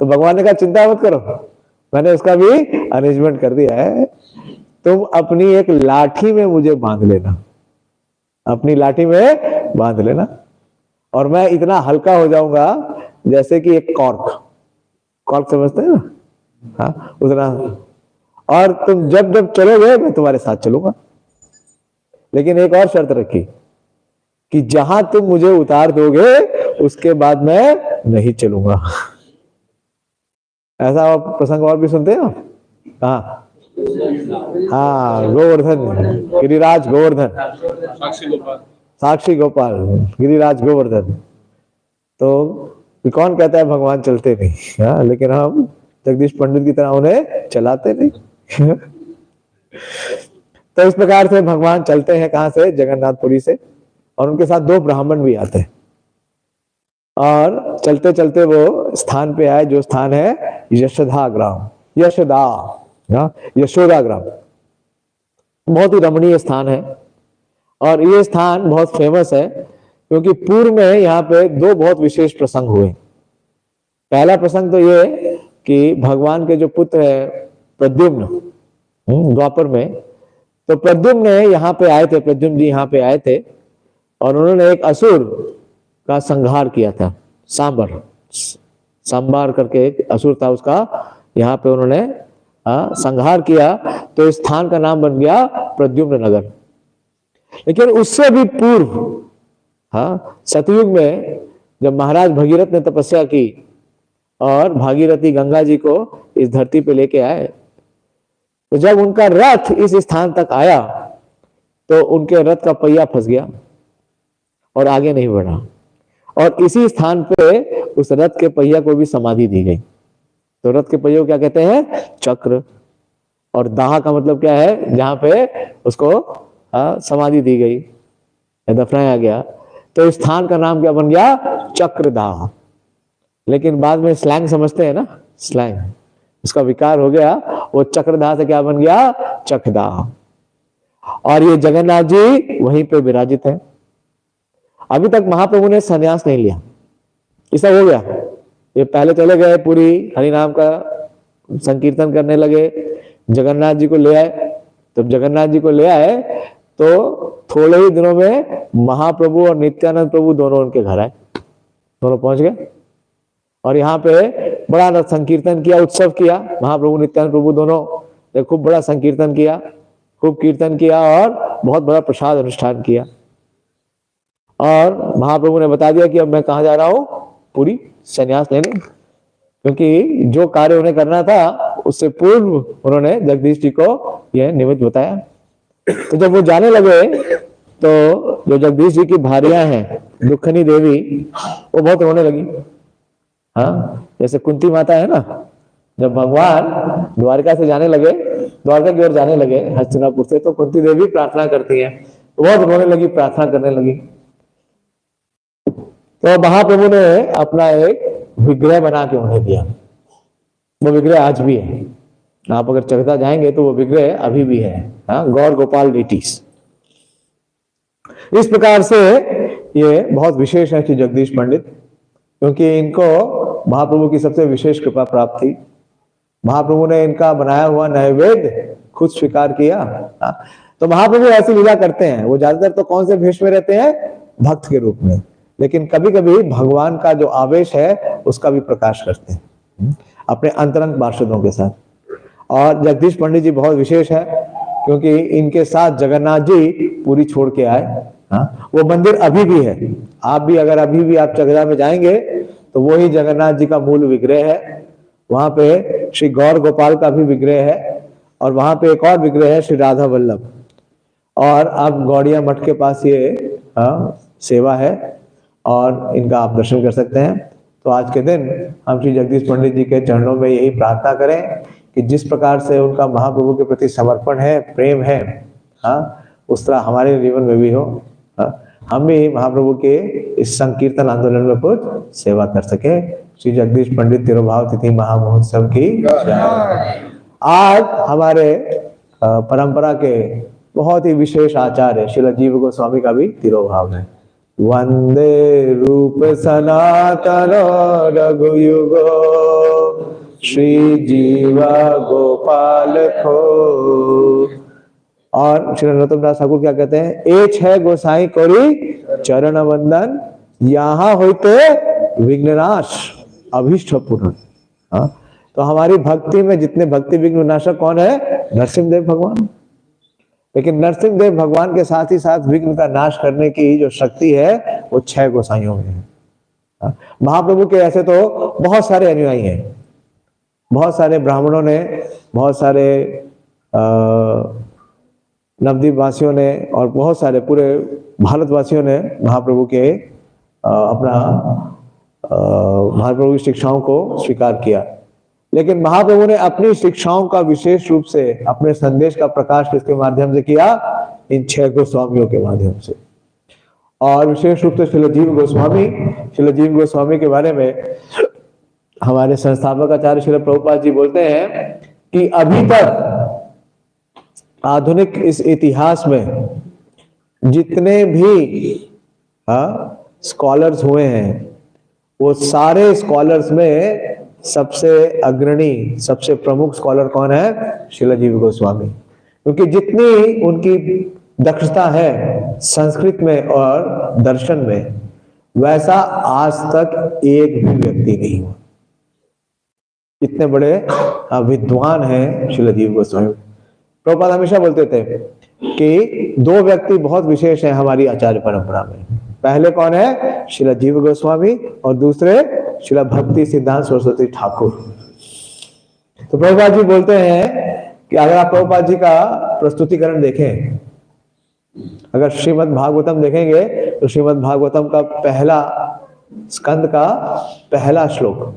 तो भगवान ने कहा चिंता मत करो, मैंने उसका भी अरेंजमेंट कर दिया है। तुम अपनी एक लाठी में मुझे बांध लेना, अपनी लाठी में बांध लेना, और मैं इतना हल्का हो जाऊंगा जैसे कि एक कॉर्क समझते हैं ना, हाँ, उतना। और तुम जब जब चलोगे मैं तुम्हारे साथ चलूंगा, लेकिन एक और शर्त रखी कि जहां तुम मुझे उतार दोगे उसके बाद मैं नहीं चलूंगा। ऐसा प्रसंग और भी सुनते हैं आप? हाँ हाँ, गोवर्धन, गिरिराज गोवर्धन, साक्षी गोपाल, गिरिराज गोवर्धन। तो कौन कहता है भगवान चलते नहीं, हाँ, लेकिन हम जगदीश पंडित की तरह उन्हें चलाते नहीं तो इस प्रकार से भगवान चलते हैं, कहां से, जगन्नाथपुरी से, और उनके साथ 2 ब्राह्मण भी आते हैं। और चलते चलते वो स्थान पे आए जो स्थान है यशोदा ग्राम, यशोदा ग्राम। बहुत ही रमणीय स्थान है और ये स्थान बहुत फेमस है क्योंकि पूर्व में यहाँ पे 2 बहुत विशेष प्रसंग हुए। पहला प्रसंग तो ये कि भगवान के जो पुत्र है प्रद्युम्न, द्वापर में, तो प्रद्युम्न यहाँ पे आए थे, प्रद्युम्न जी यहाँ पे आए थे और उन्होंने एक असुर का संहार किया था। सांबर करके एक असुर था, उसका यहाँ पे उन्होंने संहार किया, तो इस स्थान का नाम बन गया प्रद्युम्न नगर। लेकिन उससे भी पूर्व, हाँ, सतयुग में जब महाराज भगीरथ ने तपस्या की और भागीरथी गंगा जी को इस धरती पे लेके आए, तो जब उनका रथ इस स्थान तक आया तो उनके रथ का पहिया फंस गया और आगे नहीं बढ़ा, और इसी स्थान पे उस रथ के पहिया को भी समाधि दी गई। तो रथ के पहिए को क्या कहते हैं, चक्र, और दाह का मतलब क्या है, जहां पे उसको समाधि दी गई, दफनाया गया, तो इस स्थान का नाम क्या बन गया, चक्रदाह। लेकिन बाद में स्लैंग समझते हैं ना, स्लैंग, उसका विकार हो गया, वो चक्रदाह से क्या बन गया, चकदाह। और ये जगन्नाथ जी वहीं पे विराजित है। अभी तक महाप्रभु ने संन्यास नहीं लिया, ऐसा हो गया, ये पहले चले गए, पूरी हरिनाम का संकीर्तन करने लगे, जगन्नाथ जी को ले आए। जब जगन्नाथ जी को ले आए तो थोड़े ही दिनों में महाप्रभु और नित्यानंद प्रभु दोनों उनके घर आए, दोनों पहुंच गए और यहाँ पे बड़ा संकीर्तन किया, उत्सव किया। महाप्रभु नित्यानंद प्रभु दोनों ने खूब बड़ा संकीर्तन किया, खूब कीर्तन किया और बहुत बड़ा प्रसाद अनुष्ठान किया। और महाप्रभु ने बता दिया कि अब मैं कहाँ जा रहा हूँ, पूरी संन्यास लेने, क्योंकि जो कार्य उन्हें करना था उससे पूर्व उन्होंने जगदीश जी को यह निमित्त बताया। तो जब वो जाने लगे तो जो जगदीश जी की भार्या हैं दुखनी देवी, वो बहुत रोने लगी। हाँ, जैसे कुंती माता है ना, जब भगवान द्वारका से जाने लगे, द्वारका की ओर जाने लगे हस्तिनापुर से, तो कुंती देवी प्रार्थना करती है, बहुत रोने लगी, प्रार्थना करने लगी। तो महाप्रभु ने अपना एक विग्रह बना के उन्हें दिया। वो विग्रह आज भी है, आप अगर चकदा जाएंगे तो वो विग्रह अभी भी है, हाँ, गौर गोपाल डेटीज। इस प्रकार से ये बहुत विशेष है कि जगदीश पंडित, क्योंकि इनको महाप्रभु की सबसे विशेष कृपा प्राप्त थी। महाप्रभु ने इनका बनाया हुआ नैवेद्य खुद स्वीकार किया। तो महाप्रभु ऐसी लीला करते हैं, वो ज्यादातर तो कौन से भेष में रहते हैं, भक्त के रूप में, लेकिन कभी कभी भगवान का जो आवेश है उसका भी प्रकाश करते हैं अपने अंतरंग पार्षदों के साथ। और जगदीश पंडित जी बहुत विशेष है, क्योंकि इनके साथ जगन्नाथ जी पूरी छोड़ के आए। हाँ, वो मंदिर अभी भी है। आप भी अगर अभी भी आप चगरा में जाएंगे तो वही जगन्नाथ जी का मूल विग्रह है। वहां पे श्री गौर गोपाल का भी विग्रह है और वहां पे एक और विग्रह है श्री राधा वल्लभ। और आप गौड़िया मठ के पास ये सेवा है और इनका आप दर्शन कर सकते हैं। तो आज के दिन हम श्री जगदीश पंडित जी के चरणों में यही प्रार्थना करें कि जिस प्रकार से उनका महाप्रभु के प्रति समर्पण है, प्रेम है, उस तरह हमारे जीवन में भी हो। हम भी महाप्रभु के इस संकीर्तन आंदोलन में कुछ सेवा कर सके। श्री जगदीश पंडित तिरुभाव तिथि महामहोत्सव की आज हमारे परंपरा के बहुत ही विशेष आचार्य श्रील जीव गोस्वामी का भी तिरुभाव है। वंदे रूप सनातन रघुयुगो श्री जीवा गोपाल खो। और श्री नरोत्तम दास ठाकुर क्या कहते हैं? ए छह गोसाई कोरी चरण वंदन, यहाँ होते विघ्ननाश अभीष्ट पूर्ण। तो हमारी भक्ति में जितने भक्ति विघ्न विनाशक कौन है? नरसिंहदेव भगवान। लेकिन नरसिंहदेव भगवान के साथ ही साथ विघ्न का नाश करने की जो शक्ति है वो छह गोसाइयों में है। महाप्रभु के ऐसे तो बहुत सारे अनुयायी हैं, बहुत सारे ब्राह्मणों ने, बहुत सारे नवद्वीप वासियों ने और बहुत सारे पूरे भारतवासियों ने महाप्रभु के महाप्रभु की शिक्षाओं को स्वीकार किया। लेकिन महाप्रभु ने अपनी शिक्षाओं का विशेष रूप से अपने संदेश का प्रकाश किसके माध्यम से किया? इन छह गोस्वामियों के माध्यम से। और विशेष रूप से श्रील जीव गोस्वामी के बारे में हमारे संस्थापक आचार्य श्रील प्रभुपाद जी बोलते हैं कि अभी तक आधुनिक इस इतिहास में जितने भी स्कॉलर्स हुए हैं वो सारे स्कॉलर्स में सबसे अग्रणी, सबसे प्रमुख स्कॉलर कौन है? श्रील जीव गोस्वामी। क्योंकि जितनी उनकी दक्षता है संस्कृत में और दर्शन में, वैसा आज तक एक भी व्यक्ति नहीं हुआ। इतने बड़े विद्वान हैं श्रील जीव गोस्वामी। प्रभुपाद हमेशा बोलते थे कि दो व्यक्ति बहुत विशेष हैं हमारी आचार्य परंपरा में। पहले कौन है? श्रील जीव गोस्वामी और दूसरे श्रील भक्ति सिद्धांत सरस्वती ठाकुर। तो प्रभुपाद जी बोलते हैं कि अगर आप प्रभुपाद जी का प्रस्तुतिकरण देखें, अगर श्रीमद् भागवतम देखेंगे तो श्रीमद् भागवतम का पहला स्कंद का पहला श्लोक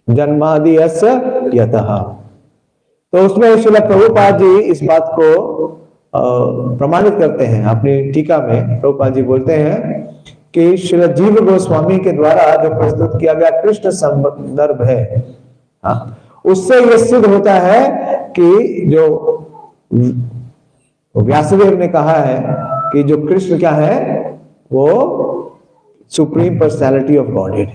जन्मादि यस्य यतः, तो उसमें श्रील प्रभुपाद जी इस बात को प्रमाणित करते हैं अपनी टीका में। प्रभुपाद जी बोलते हैं कि श्रील जीव गोस्वामी के द्वारा जो प्रस्तुत किया गया कृष्ण संदर्भ है, उससे यह सिद्ध होता है कि जो व्यासदेव ने कहा है कि जो कृष्ण क्या है? वो supreme personality of godhead.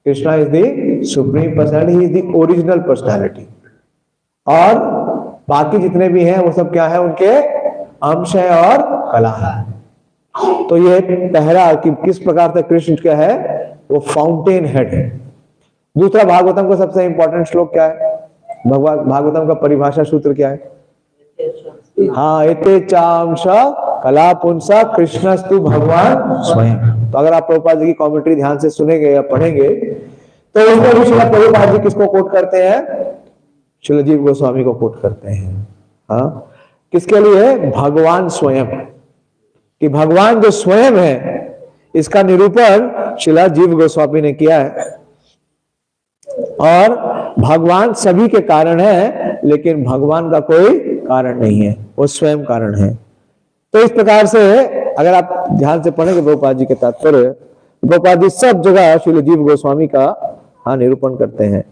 Krishna is the supreme personality, he is the original personality. और बाकी जितने भी हैं वो सब क्या है? उनके अंश है और कला है। तो ये पहला कि किस प्रकार से कृष्ण क्या है? वो फाउंटेन हेड है। दूसरा, भागवतम का सबसे इंपॉर्टेंट श्लोक क्या है? भागवतम का परिभाषा सूत्र क्या है? हाँ, एते चांश कला पुंसा कृष्णस्तु भगवान स्वयं। तो अगर आप प्रभुपाद जी की कमेंट्री ध्यान से सुनेंगे या पढ़ेंगे तो उसमें भी श्रील प्रभुपाद जी किसको कोट करते हैं? श्रील जीव गोस्वामी को कोट करते हैं। हाँ, किसके लिए? भगवान स्वयं। कि भगवान जो स्वयं है, इसका निरूपण श्रील जीव गोस्वामी ने किया है। और भगवान सभी के कारण है, लेकिन भगवान का कोई कारण नहीं है, वो स्वयं कारण है। तो इस प्रकार से अगर आप ध्यान से पढ़ेंगे प्रभुपाद जी के तात्पर्य, प्रभुपाद जी सब जगह श्रील जीव गोस्वामी का निरूपण करते हैं।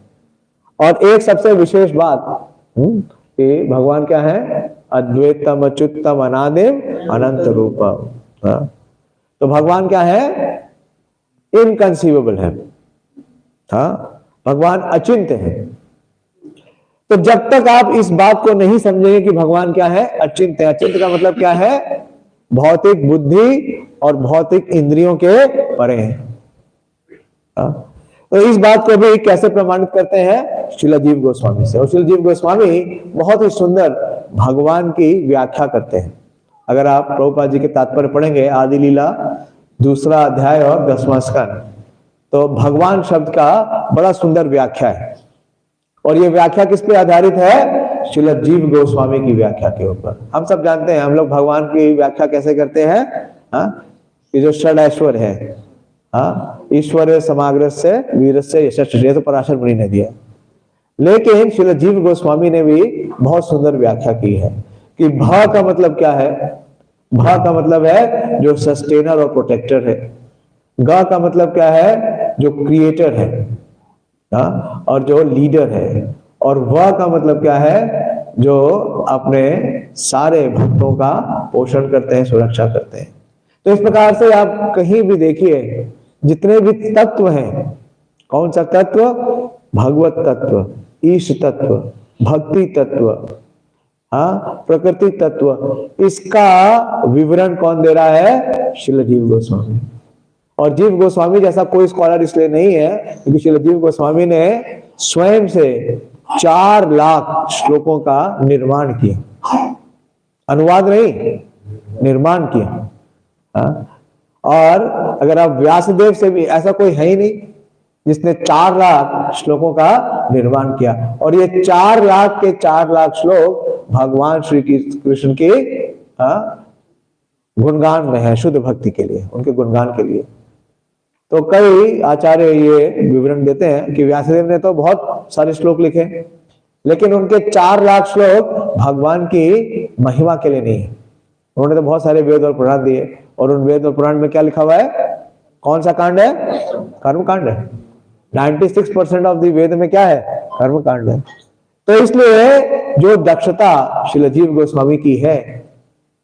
और एक सबसे विशेष बात कि भगवान क्या है? अद्वैतम अच्युतम अनादिम अनंत रूपम। तो भगवान क्या है? इनकंसीवेबल है। भगवान अचिंत्य है। तो जब तक आप इस बात को नहीं समझेंगे कि भगवान क्या है? अचिंत्य। अचिंत्य का मतलब क्या है? भौतिक बुद्धि और भौतिक इंद्रियों के परे है। तो इस बात को भी कैसे प्रमाणित करते हैं? श्रील जीव गोस्वामी से। और श्रील जीव गोस्वामी बहुत ही सुंदर भगवान की व्याख्या करते हैं। अगर आप प्रभुपाद जी के तात्पर्य पढ़ेंगे आदि लीला 2 अध्याय और 10वां स्कंद, तो भगवान शब्द का बड़ा सुंदर व्याख्या है। और ये व्याख्या किस पे आधारित है? श्रील जीव गोस्वामी की व्याख्या के ऊपर। हम सब जानते हैं, हम लोग भगवान की व्याख्या कैसे करते हैं? ये जो षड ऐश्वर्य है, ईश्वर समाग्रस्य वीरस्य यशस्य, ये तो पराशर मुनि ने दिया। लेकिन श्रील जीव गोस्वामी ने भी बहुत सुंदर व्याख्या की है कि भ का मतलब क्या है? भ का मतलब है जो सस्टेनर और प्रोटेक्टर है। ग का मतलब क्या है? जो क्रिएटर है और जो लीडर है। और व का मतलब क्या है? जो अपने सारे भक्तों का पोषण करते हैं, सुरक्षा करते हैं। तो इस प्रकार से आप कहीं भी देखिए, जितने भी तत्व हैं, कौन सा तत्व? भगवत तत्व, ईश तत्व, भक्ति तत्व, प्रकृति तत्व, इसका विवरण कौन दे रहा है? श्रील जीव गोस्वामी। और जीव गोस्वामी जैसा कोई स्कॉलर इसलिए नहीं है क्योंकि श्रील जीव गोस्वामी ने स्वयं से 4 लाख श्लोकों का निर्माण किया, अनुवाद नहीं, निर्माण किया। और अगर आप व्यासदेव से भी, ऐसा कोई है ही नहीं जिसने 4 लाख श्लोकों का निर्माण किया। और ये 4 लाख के 4 लाख श्लोक भगवान श्री कृष्ण के गुणगान में है, शुद्ध भक्ति के लिए, उनके गुणगान के लिए। तो कई आचार्य ये विवरण देते हैं कि व्यासदेव ने तो बहुत सारे श्लोक लिखे, लेकिन उनके 4 लाख श्लोक भगवान की महिमा के लिए नहीं है। उन्होंने तो बहुत सारे वेद और पुराण दिए, और उन वेद और पुराण में क्या लिखा हुआ है? कौन सा कांड है? कर्म कांड है। 96% ऑफ द वेद में क्या है? कर्म कांड है। तो इसलिए जो दक्षता श्रील जीव गोस्वामी की है,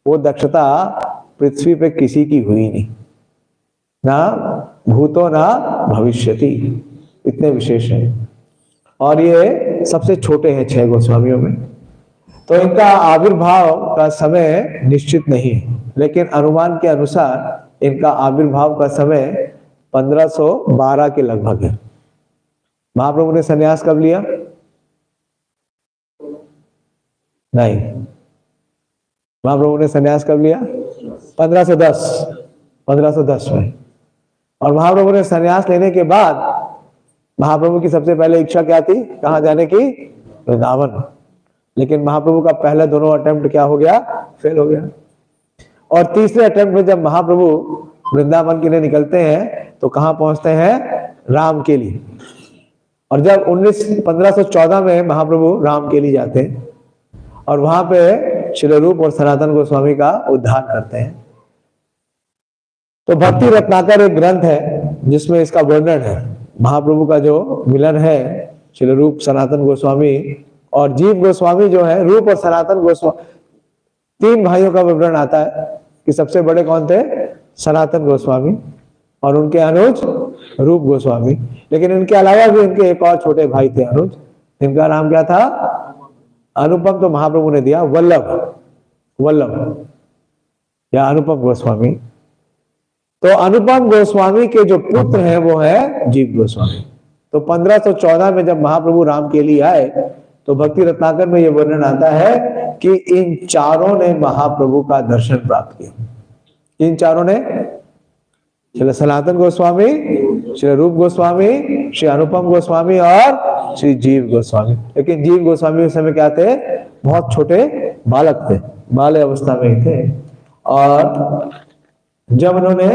वो दक्षता पृथ्वी पे किसी की हुई नहीं, ना भूतो ना भविष्यति, इतने विशेष हैं। और ये सबसे छोटे हैं 6 गोस्वामियों में। तो इनका आविर्भाव का समय निश्चित नहीं है, लेकिन अनुमान के अनुसार इनका आविर्भाव का समय 1512 के लगभग है। महाप्रभु ने संन्यास कब लिया? नहीं, महाप्रभु ने संन्यास कब लिया? 1510 में। और महाप्रभु ने संन्यास लेने के बाद महाप्रभु की सबसे पहले इच्छा क्या थी? कहाँ जाने की? वृंदावन। लेकिन महाप्रभु का पहले दोनों अटेम्प्ट क्या हो गया? फेल हो गया। और तीसरे अटेम्प्ट में जब महाप्रभु वृंदावन के लिए निकलते हैं तो कहाँ पहुंचते हैं? राम के लिए। और जब 1514 में महाप्रभु राम के लिए जाते हैं और वहां पे श्रील रूप और सनातन गोस्वामी का उद्धार करते हैं। तो भक्ति रत्नाकर एक ग्रंथ है जिसमें इसका वर्णन है, महाप्रभु का जो मिलन है श्रील रूप सनातन गोस्वामी और जीव गोस्वामी जो है, रूप और सनातन गोस्वामी 3 भाइयों का विवरण आता है कि सबसे बड़े कौन थे? सनातन गोस्वामी और उनके अनुज रूप गोस्वामी। लेकिन इनके अलावा भी इनके एक और छोटे भाई थे अनुज, जिनका नाम क्या था? अनुपम तो महाप्रभु ने दिया, वल्लभ या अनुपम गोस्वामी। तो अनुपम गोस्वामी के जो पुत्र हैं वो है जीव गोस्वामी। तो 1514 में जब महाप्रभु राम के लिए आए तो भक्ति रत्नाकर में ये वर्णन आता है कि इन चारों ने महाप्रभु का दर्शन प्राप्त किया। इन चारों ने, श्री सनातन गोस्वामी, श्री रूप गोस्वामी, श्री अनुपम गोस्वामी और श्री जीव गोस्वामी। लेकिन जीव गोस्वामी उस समय क्या थे? बहुत छोटे बालक थे, बाल्य अवस्था में ही थे। और जब उन्होंने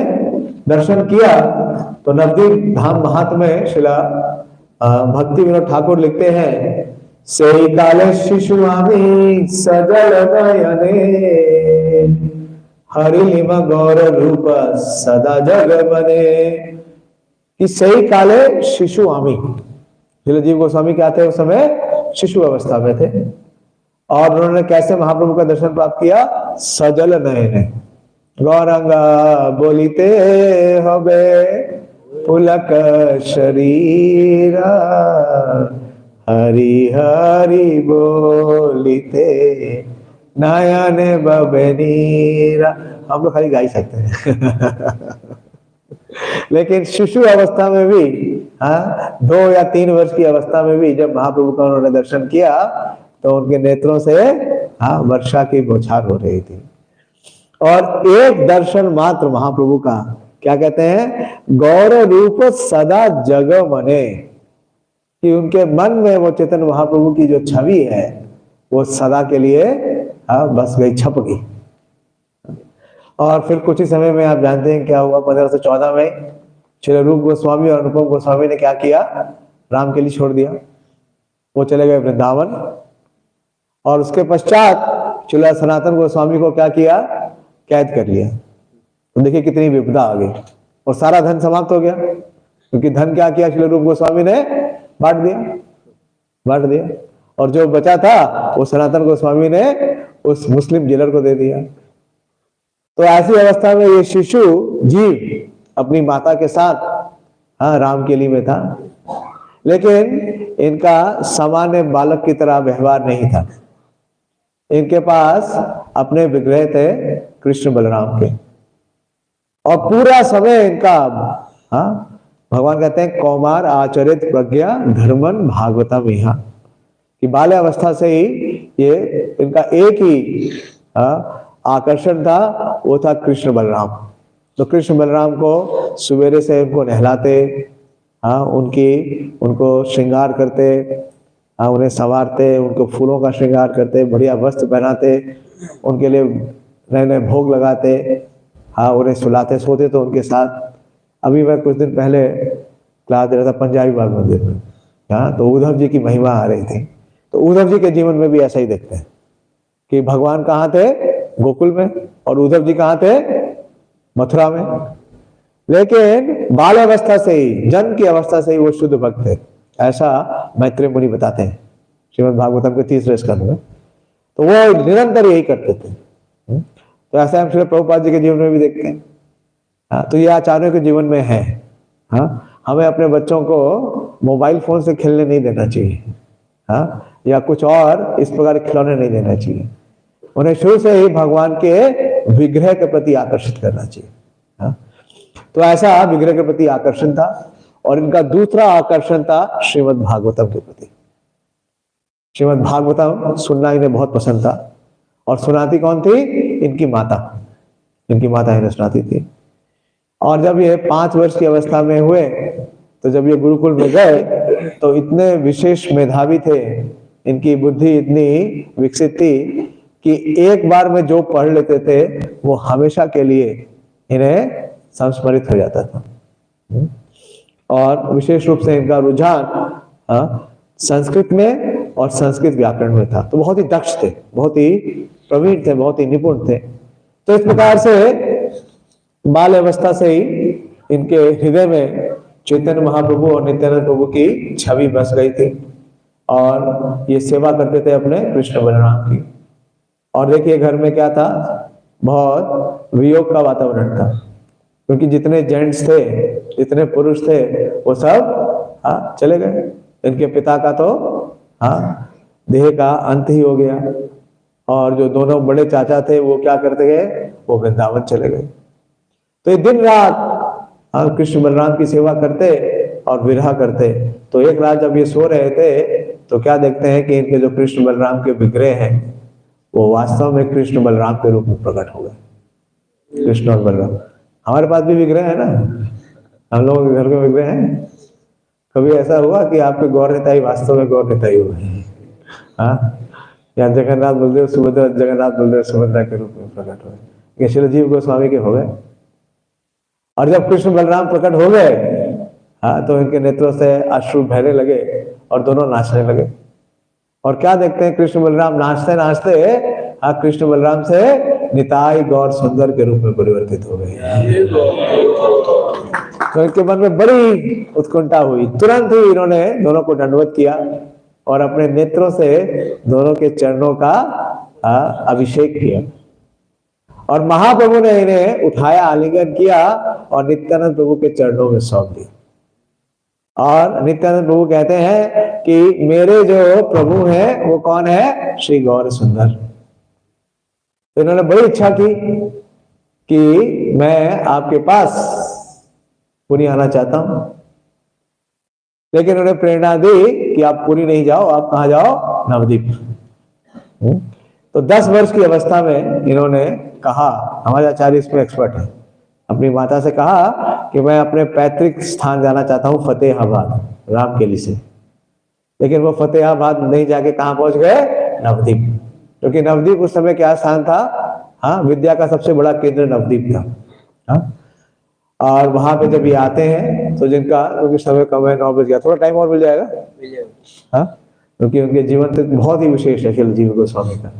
दर्शन किया तो नवदीप धाम महात्म्य शिला भक्ति विनोद ठाकुर लिखते हैं, से काले शिशु आमी सजल नयने हरिलिम गौर रूप सदा जग बने। कि सही काले शिशु आमी, जीव गोस्वामी क्या थे? उस समय शिशु अवस्था में थे। और उन्होंने कैसे महाप्रभु का दर्शन प्राप्त किया? सजल नयने, गौरंगा बोलिते हबे पुलक शरीरा, हरि हरि बोलिते नयन बबनीरा। हम लोग खाली गा ही सकते हैं। लेकिन शिशु अवस्था में भी, हाँ, 2 या 3 वर्ष की अवस्था में भी जब महाप्रभु का उन्होंने दर्शन किया तो उनके नेत्रों से, हाँ, वर्षा की बौछार हो रही थी। और एक दर्शन मात्र महाप्रभु का, क्या कहते हैं, गौर रूप सदा जग मने, कि उनके मन में वो चैतन्य महाप्रभु की जो छवि है वो सदा के लिए, हाँ, बस गई, छप गई। और फिर कुछ ही समय में आप जानते हैं क्या हुआ। 1514 में श्री रूप गोस्वामी और अनुपम गोस्वामी ने क्या किया, राम के लिए छोड़ दिया, वो चले गए वृंदावन। और उसके पश्चात श्रील सनातन गोस्वामी को क्या किया, कैद कर लिया। तो देखिए कितनी विपदा आ गई, और सारा धन समाप्त हो गया, क्योंकि धन क्या किया, श्रील रूप गोस्वामी ने बांट दिया, और जो बचा था वो सनातन गोस्वामी ने उस मुस्लिम जेलर को दे दिया। तो ऐसी अवस्था में ये शिशु जीव अपनी माता के साथ, हाँ, राम के लिए में था, लेकिन इनका सामान्य बालक की तरह व्यवहार नहीं था। इनके पास अपने विग्रह थे कृष्ण बलराम के, और पूरा समय इनका, हाँ, भगवान कहते हैं कौमार आचरित प्रज्ञा धर्मन भागवतम, यहाँ कि बाल्यावस्था से ही ये इनका एक ही, हाँ, आकर्षण था, वो था कृष्ण बलराम। तो कृष्ण बलराम को सवेरे से उनको नहलाते, हाँ, उनको श्रृंगार करते, हाँ, उन्हें संवारते, उनको फूलों का श्रृंगार करते, बढ़िया वस्त्र पहनाते, उनके लिए नए नए भोग लगाते, हाँ, उन्हें सुलाते, सोते तो उनके साथ। अभी मैं कुछ दिन पहले क्लास दे रहा था पंजाबी बाग मंदिर में, हाँ, तो उद्धव जी की महिमा आ रही थी। तो उद्धव जी के जीवन में भी ऐसा ही देखते हैं कि भगवान कहाँ थे, गोकुल में, और उद्धव जी कहाँ थे, मथुरा में। लेकिन बाल अवस्था से ही, जन्म की अवस्था से ही वो शुद्ध भक्त थे, ऐसा मैत्रेय मुनि बताते हैं श्रीमद् भागवतम के 30वें स्कंद में। तो वो निरंतर यही करते थे। तो ऐसा हम श्री प्रभुपाद जी के जीवन में भी देखते हैं। हाँ, तो ये आचार्यों के जीवन में है। हाँ, हमें अपने बच्चों को मोबाइल फोन से खेलने नहीं देना चाहिए, हाँ, या कुछ और इस प्रकार के खिलौने नहीं देना चाहिए। उन्हें शुरू से ही भगवान के विग्रह के प्रति आकर्षित करना चाहिए। हाँ, तो ऐसा विग्रह के प्रति आकर्षण था। और इनका दूसरा आकर्षण था श्रीमद् भागवतम के प्रति। श्रीमद् भागवतम सुनना इन्हें बहुत पसंद था। और सुनाती कौन थी, इनकी माता, इनकी माता इन्हें सुनाती थी। और जब ये 5 वर्ष की अवस्था में हुए, तो जब ये गुरुकुल में गए तो इतने विशेष मेधावी थे, इनकी बुद्धि इतनी विकसित थी कि एक बार में जो पढ़ लेते थे वो हमेशा के लिए इन्हें संस्मरित हो जाता था। और विशेष रूप से इनका रुझान संस्कृत में और संस्कृत व्याकरण में था। तो बहुत ही दक्ष थे, बहुत ही प्रवीण थे, बहुत ही निपुण थे। तो इस प्रकार से बाल अवस्था से ही इनके हृदय में चैतन्य महाप्रभु और नित्यानंद प्रभु की छवि बस गई थी, और ये सेवा करते थे अपने कृष्ण बलराम की। और देखिए घर में क्या था, बहुत वियोग का वातावरण था, क्योंकि जितने जेंट्स थे, जितने पुरुष थे, वो सब चले गए। इनके पिता का तो देह का अंत ही हो गया। और जो दोनों बड़े चाचा थे वो क्या करते गए, वो वृंदावन चले गए। तो ये दिन रात कृष्ण बलराम की सेवा करते और विरह करते। तो एक रात जब ये सो रहे थे तो क्या देखते हैं कि इनके जो कृष्ण बलराम के विग्रह हैं वो वास्तव में कृष्ण बलराम के रूप में प्रकट हो गए। कृष्ण और बलराम, हमारे पास भी विग्रह है ना, हम लोगों के घर में विग्रह हैं। कभी ऐसा हुआ कि आपके गौर नेताई वास्तव में गौर नेताई हुए? हाँ, या जगन्नाथ बलदेव सुभद्रा, जगन्नाथ बलदेव सुभद्रा के रूप में प्रकट हुए, ये श्री जीव गोस्वामी के हो गए। और जब कृष्ण बलराम प्रकट हो गए, तो इनके नेत्रों से अश्रु बहने लगे और दोनों नाचने लगे। और क्या देखते हैं, कृष्ण बलराम नाचते नाचते कृष्ण बलराम से निताई गौर सुंदर के रूप में परिवर्तित हो गए। तो इनके मन में बड़ी उत्कंठा हुई। तुरंत ही इन्होंने दोनों को दंडवत किया और अपने नेत्रों से दोनों के चरणों का अभिषेक किया। और महाप्रभु ने इन्हें उठाया, आलिंगन किया और नित्यानंद प्रभु के चरणों में सौंप दिया। और नित्यानंद प्रभु कहते हैं कि मेरे जो प्रभु हैं वो कौन है, श्री गौर सुंदर। तो इन्होंने बड़ी इच्छा की कि मैं आपके पास पुरी आना चाहता हूं। लेकिन उन्हें प्रेरणा दी कि आप पुरी नहीं जाओ, आप कहां जाओ, नवद्वीप। तो 10 वर्ष की अवस्था में इन्होंने कहा, हमारे आचार्य इसमें एक्सपर्ट है, अपनी माता से कहा कि मैं अपने पैतृक स्थान जाना चाहता हूं, फतेहाबाद, रामकेली से। लेकिन वो फतेहाबाद नहीं जाके कहां पहुंच गए, नवद्वीप। क्योंकि नवद्वीप उस समय क्या स्थान था, हाँ, विद्या का सबसे बड़ा केंद्र नवद्वीप था। हाँ? और वहां पे जब ये आते हैं तो जिनका, क्योंकि समय कम है, 9 बज गया, थोड़ा टाइम और मिल जाएगा, हाँ, क्योंकि उनके जीवन तक बहुत ही विशेष है चिरंजीव गोस्वामी का।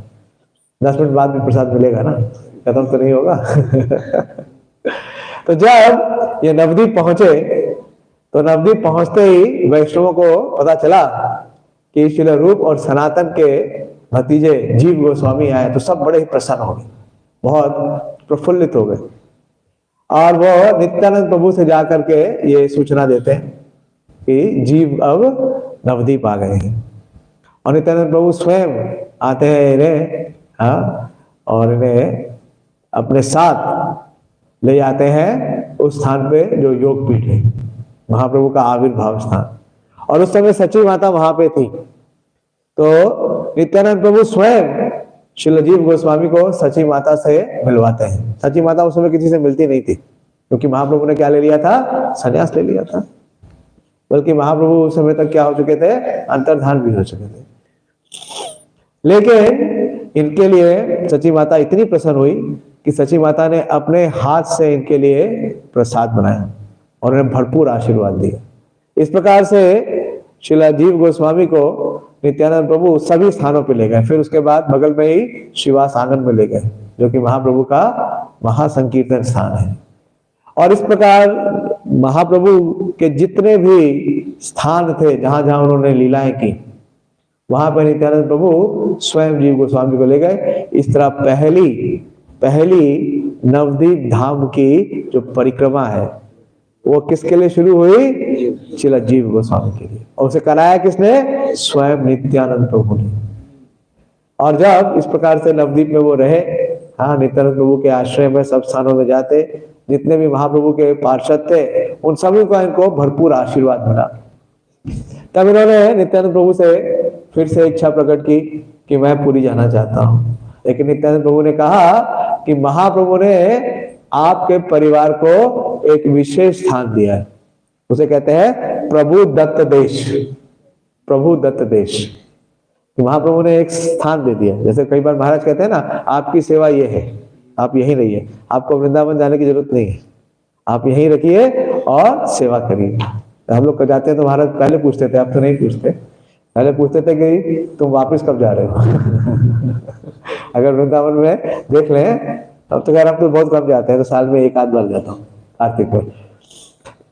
10 मिनट बाद भी प्रसाद मिलेगा ना, खत्म तो नहीं होगा। तो जब ये नवद्वीप पहुंचे, तो नवद्वीप पहुंचते ही वैष्णवों को पता चला कि श्रील रूप और सनातन के भतीजे जीव गोस्वामी आए, तो सब बड़े ही प्रसन्न हो गए, बहुत प्रफुल्लित हो गए। और वो नित्यानंद प्रभु से जाकर के ये सूचना देते हैं कि जीव अब नवद्वीप आ गए हैं। और नित्यानंद प्रभु स्वयं आते हैं इन्हें, हाँ, और इन्हें अपने साथ ले जाते हैं उस स्थान पे जो योग पीठ है, महाप्रभु का आविर्भाव स्थान। और उस समय सची माता वहां पे थी। तो नित्यानंद प्रभु स्वयं श्रीलजीव गोस्वामी को सची माता से मिलवाते हैं। सची माता उस समय किसी से मिलती नहीं थी, क्योंकि महाप्रभु ने क्या ले लिया था, संन्यास ले लिया था। बल्कि महाप्रभु उस समय तक क्या हो चुके थे, अंतर्धान भी हो चुके थे। लेकिन इनके लिए सची माता इतनी प्रसन्न हुई कि सची माता ने अपने हाथ से इनके लिए प्रसाद बनाया और उन्हें भरपूर आशीर्वाद दिया। इस प्रकार से श्रीलजीव गोस्वामी को नित्यानंद प्रभु सभी स्थानों पे ले गए। फिर उसके बाद बगल में ही शिवास आंगन में ले गए, जो कि महाप्रभु का महासंकीर्तन स्थान है। और इस प्रकार महाप्रभु के जितने भी स्थान थे जहां जहां उन्होंने लीलाएं की, वहां पर नित्यानंद प्रभु स्वयं जीव गोस्वामी को ले गए। इस तरह पहली नवद्वीप धाम की जो परिक्रमा है वो किसके लिए शुरू हुई, श्रीलजीव गोस्वामी के लिए। और उसे कराया किसने, स्वयं नित्यानंद प्रभु ने। और जब इस प्रकार से नवद्वीप में वो रहे, हाँ, नित्यानंद प्रभु के आश्रय में सब स्थानों में जाते, जितने भी महाप्रभु के पार्षद थे उन सभी को इनको भरपूर आशीर्वाद मिला। तब इन्होंने नित्यानंद प्रभु से फिर से इच्छा प्रकट की कि मैं पुरी जाना चाहता हूँ। लेकिन नित्यानंद प्रभु ने कहा कि महाप्रभु ने आपके परिवार को एक विशेष स्थान दिया है, उसे कहते हैं प्रभु दत्त देश। प्रभु दत्त देश, महाप्रभु ने एक स्थान दे दिया। जैसे कई बार महाराज कहते हैं ना, आपकी सेवा ये है, आप यहीं रहिए, आपको वृंदावन जाने की जरूरत नहीं है, आप यहीं रखिए और सेवा करिए। हम लोग जाते हैं तो महाराज पहले पूछते थे, अब तो नहीं पूछते, पहले पूछते थे कि तुम वापस कब जा रहे हो। अगर वृंदावन में देख लें, अब तो खैर हम तो बहुत कम जाते हैं, तो साल में एक आध बार जाता हूँ कार्तिक में।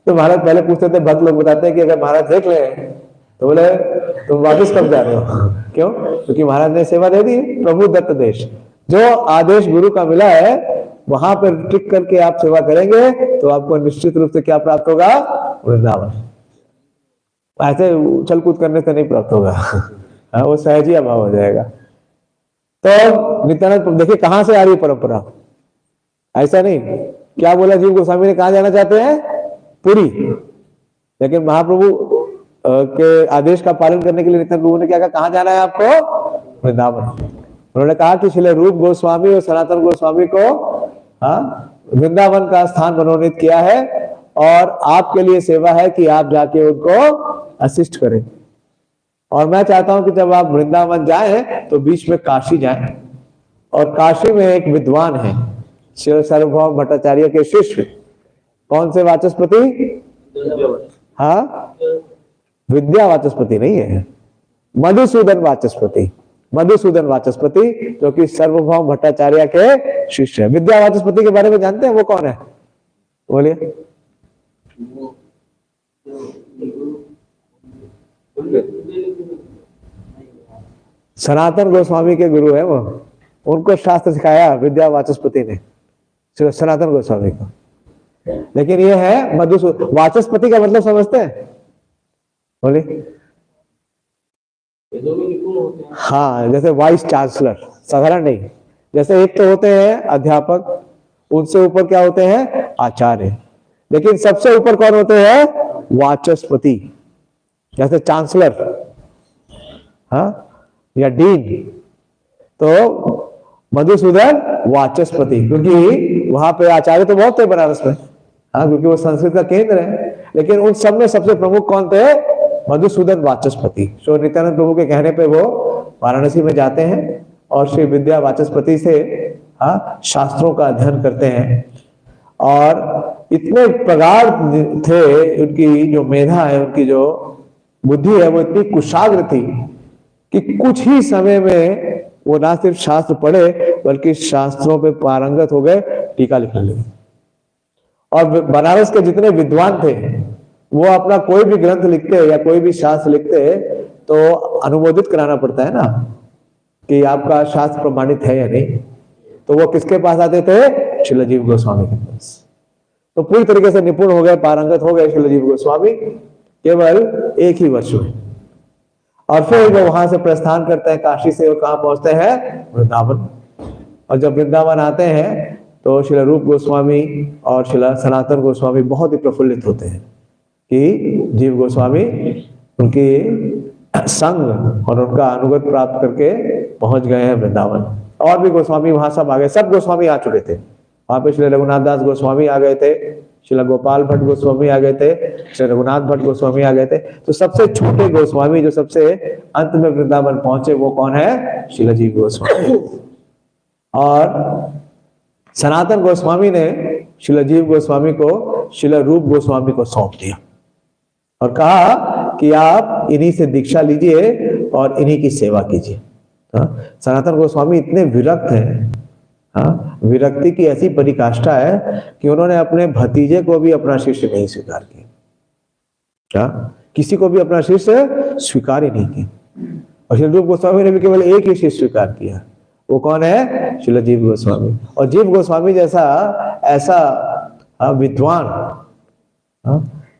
तो महाराज पहले पूछते थे, भक्त लोग बताते हैं कि अगर महाराज देख ले तो बोले तुम वापस कब जा रहे हो। क्यों? क्योंकि महाराज ने सेवा दे दी। प्रभु दत्त देश, जो आदेश गुरु का मिला है वहां पर टिक करके आप सेवा करेंगे तो आपको निश्चित रूप से क्या प्राप्त होगा, वृंदावन। ऐसे उछल कूद करने से नहीं प्राप्त होगा। वो सहजी अभाव हो जाएगा। तो नित्यानंद देखिए कहां से आ रही परंपरा, ऐसा नहीं। क्या बोला जीव गोस्वामी ने, कहा जाना चाहते हैं, पुरी। लेकिन महाप्रभु के आदेश का पालन करने के लिए नित्यानंद प्रभु ने क्या कहा, कहां जाना है आपको, वृंदावन। उन्होंने कहा कि श्रील रूप गोस्वामी और सनातन गोस्वामी को, हाँ, वृंदावन का स्थान मनोनीत किया है और आपके लिए सेवा है कि आप जाके उनको असिस्ट करें। और मैं चाहता हूं कि जब आप वृंदावन जाएं तो बीच में काशी जाएं, और काशी में एक विद्वान है श्री सार्वभौम भट्टाचार्य के शिष्य। कौन से वाचस्पति, हाँ, विद्या वाचस्पति नहीं है, मधुसूदन वाचस्पति। मधुसूदन वाचस्पति जो कि सार्वभौम भट्टाचार्य के शिष्य है। विद्या वाचस्पति के बारे में जानते हैं, वो कौन है, बोलिए। सनातन गोस्वामी के गुरु है वो, उनको शास्त्र सिखाया विद्या वाचस्पति ने, सनातन गोस्वामी को। लेकिन ये है मधुसूदन। वाचस्पति का मतलब समझते हैं, बोलिए। हाँ, जैसे वाइस चांसलर, साधारण नहीं। जैसे एक तो होते हैं अध्यापक, उनसे ऊपर क्या होते हैं, आचार्य। लेकिन सबसे ऊपर कौन होते हैं? वाचस्पति, जैसे चांसलर, हाँ, या डीन। तो मधुसूदन वाचस्पति, क्योंकि वहां पे आचार्य तो बहुत थे बनारस में, हाँ, क्योंकि वो संस्कृत का केंद्र है। लेकिन उन सब में सबसे प्रमुख कौन थे? मधुसूदन वाचस्पति। श्री नित्यानंद प्रभु के कहने पे वो वाराणसी में जाते हैं और श्री विद्या वाचस्पति से, हाँ, शास्त्रों का अध्ययन करते हैं। और इतने प्रगाढ़ थे, उनकी जो मेधा है, उनकी जो बुद्धि है, वो इतनी कुशाग्र थी कि कुछ ही समय में वो ना सिर्फ शास्त्र पढ़े बल्कि शास्त्रों पे पारंगत हो गए, टीका लिखने लगे। और बनारस के जितने विद्वान थे वो अपना कोई भी ग्रंथ लिखते या कोई भी शास्त्र लिखते तो अनुमोदित कराना पड़ता है ना कि आपका शास्त्र प्रमाणित है या नहीं। तो वो किसके पास आते थे? शिलाजीव गोस्वामी के पास। तो पूरी तरीके से निपुण हो गए, पारंगत हो गए शिलाजीव गोस्वामी केवल एक ही वर्ष में। और फिर वो वहां से प्रस्थान करते हैं काशी से, और कहां पहुंचते हैं? वृंदावन। और जब वृंदावन आते हैं तो शिला रूप गोस्वामी और शिला सनातन गोस्वामी बहुत ही प्रफुल्लित होते हैं कि जीव गोस्वामी उनकी संग और उनका अनुगत प्राप्त करके पहुंच गए हैं वृंदावन। और भी गोस्वामी वहां सब आ गए, सब गोस्वामी आ चुके थे वहां पे। श्री रघुनाथ दास गोस्वामी आ गए थे, श्रीला गोपाल भट्ट गोस्वामी आ गए थे, श्री रघुनाथ भट्ट गोस्वामी आ गए थे। तो सबसे छोटे गोस्वामी जो सबसे अंत में वृंदावन पहुंचे वो कौन है? शिलाजीव गोस्वामी। और सनातन गोस्वामी ने शिलाजीव गोस्वामी को शिला रूप गोस्वामी को सौंप दिया और कहा कि आप इन्हीं से दीक्षा लीजिए और इन्हीं की सेवा कीजिए। सनातन गोस्वामी इतने विरक्त हैं, हाँ, विरक्ति की ऐसी परिकाष्ठा है कि उन्होंने अपने भतीजे को भी अपना शिष्य नहीं स्वीकार किया। क्या? किसी को भी अपना शिष्य स्वीकार ही नहीं किया। और श्री रूप गोस्वामी ने भी केवल एक ही शिष्य स्वीकार किया, वो कौन है? शिलाजीव गोस्वामी। और जीव गोस्वामी जैसा ऐसा विद्वान,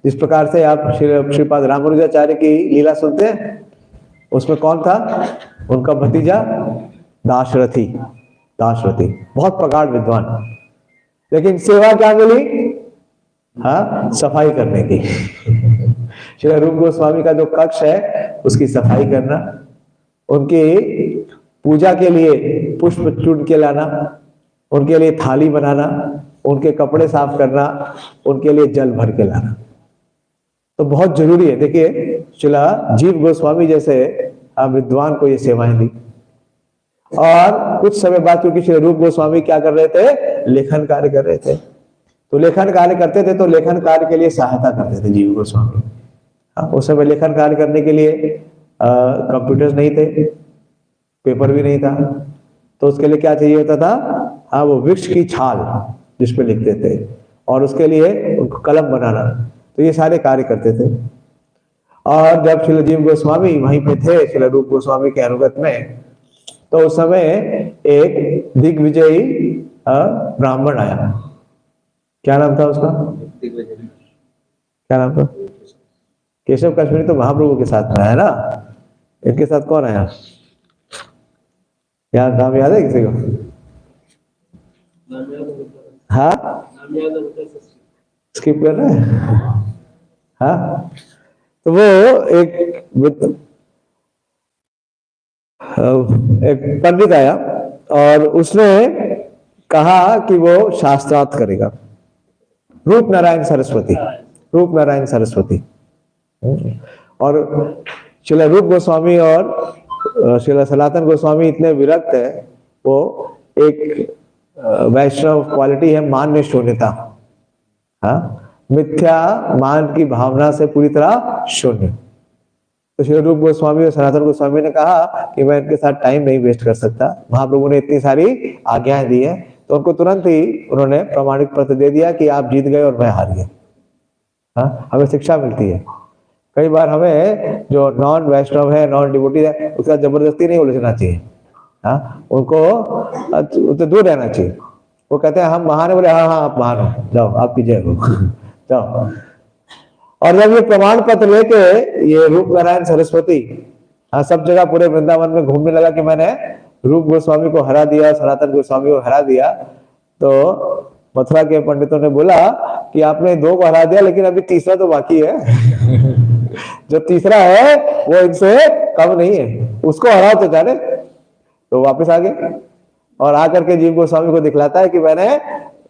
जिस प्रकार से आप श्रीपाद रामानुजाचार्य की लीला सुनते हैं, उसमें कौन था? उनका भतीजा दाशरथी। दाशरथी बहुत प्रगाढ़ विद्वान, लेकिन सेवा क्या मिली? हाँ, सफाई करने की। श्री रूप गोस्वामी का जो कक्ष है उसकी सफाई करना, उनकी पूजा के लिए पुष्प चुन के लाना, उनके लिए थाली बनाना, उनके कपड़े साफ करना, उनके लिए जल भर के लाना, तो बहुत जरूरी है। देखिए, शिला जीव गोस्वामी जैसे विद्वान को ये सेवाएं दी। और कुछ समय बाद क्योंकि श्री रूप गोस्वामी क्या कर रहे थे? लेखन कार्य कर रहे थे। तो लेखन कार्य करते थे तो लेखन कार्य के लिए सहायता करते थे जीव गोस्वामी। उस समय लेखन कार्य करने के लिए कंप्यूटर्स नहीं थे, पेपर भी नहीं था, तो उसके लिए क्या चाहिए होता था? हाँ, वो वृक्ष की छाल जिसपे लिखते थे, और उसके लिए उनको कलम बनाना। तो ये सारे कार्य करते थे। और जब शिलाजीव गोस्वामी वहीं पे थे शिला रूप गोस्वामी के अनुगत में, तो उस समय एक दिग्विजयी ब्राह्मण आया। क्या नाम था उसका? क्या नाम था? केशव कश्मीरी तो महाप्रभु के साथ में आया ना, इनके साथ कौन आया? यार नाम याद है किसी को? हाँ, स्किप कर रहे हैं? हाँ, तो वो एक पंडित आया और उसने कहा कि वो शास्त्रार्थ करेगा। रूप नारायण सरस्वती, रूप नारायण सरस्वती। और शिला रूप गोस्वामी और शिला सनातन गोस्वामी इतने विरक्त है, वो एक वैष्णव क्वालिटी है मान में शून्यता। हाँ, मिथ्या मान की भावना से पूरी तरह शून्य। तो श्री रूप गोस्वामी और सनातन गोस्वामी ने कहा कि मैं इनके साथ टाइम नहीं वेस्ट कर सकता। महाप्रभु ने इतनी सारी आज्ञाएं दी है, तो उनको तुरंत ही उन्होंने प्रमाणिक पत्र दे दिया कि आप जीत गए और मैं हार गया। हाँ, हमें शिक्षा मिलती है। कई बार हमें जो नॉन वैष्णव है, नॉन डिवोटी है, उसका जबरदस्ती नहीं उलझना चाहिए। हाँ, उनको दूर रहना चाहिए। वो कहते हैं हम महान है, बोले हाँ हाँ आप महान हो, जाओ आपकी जय हो, जाओ। और जब ये प्रमाण पत्र लेके ये रूप नारायण सरस्वती सब जगह पूरे वृंदावन में घूमने लगा कि मैंने रूप गोस्वामी को हरा दिया, सनातन गोस्वामी को हरा दिया, तो मथुरा के पंडितों ने बोला कि आपने 2 को हरा दिया, लेकिन अभी तीसरा तो बाकी है। जो तीसरा है वो इनसे कम नहीं है, उसको हराओ तो जाने। तो वापस आ गए और आकर के जीव गोस्वामी को दिखलाता है कि मैंने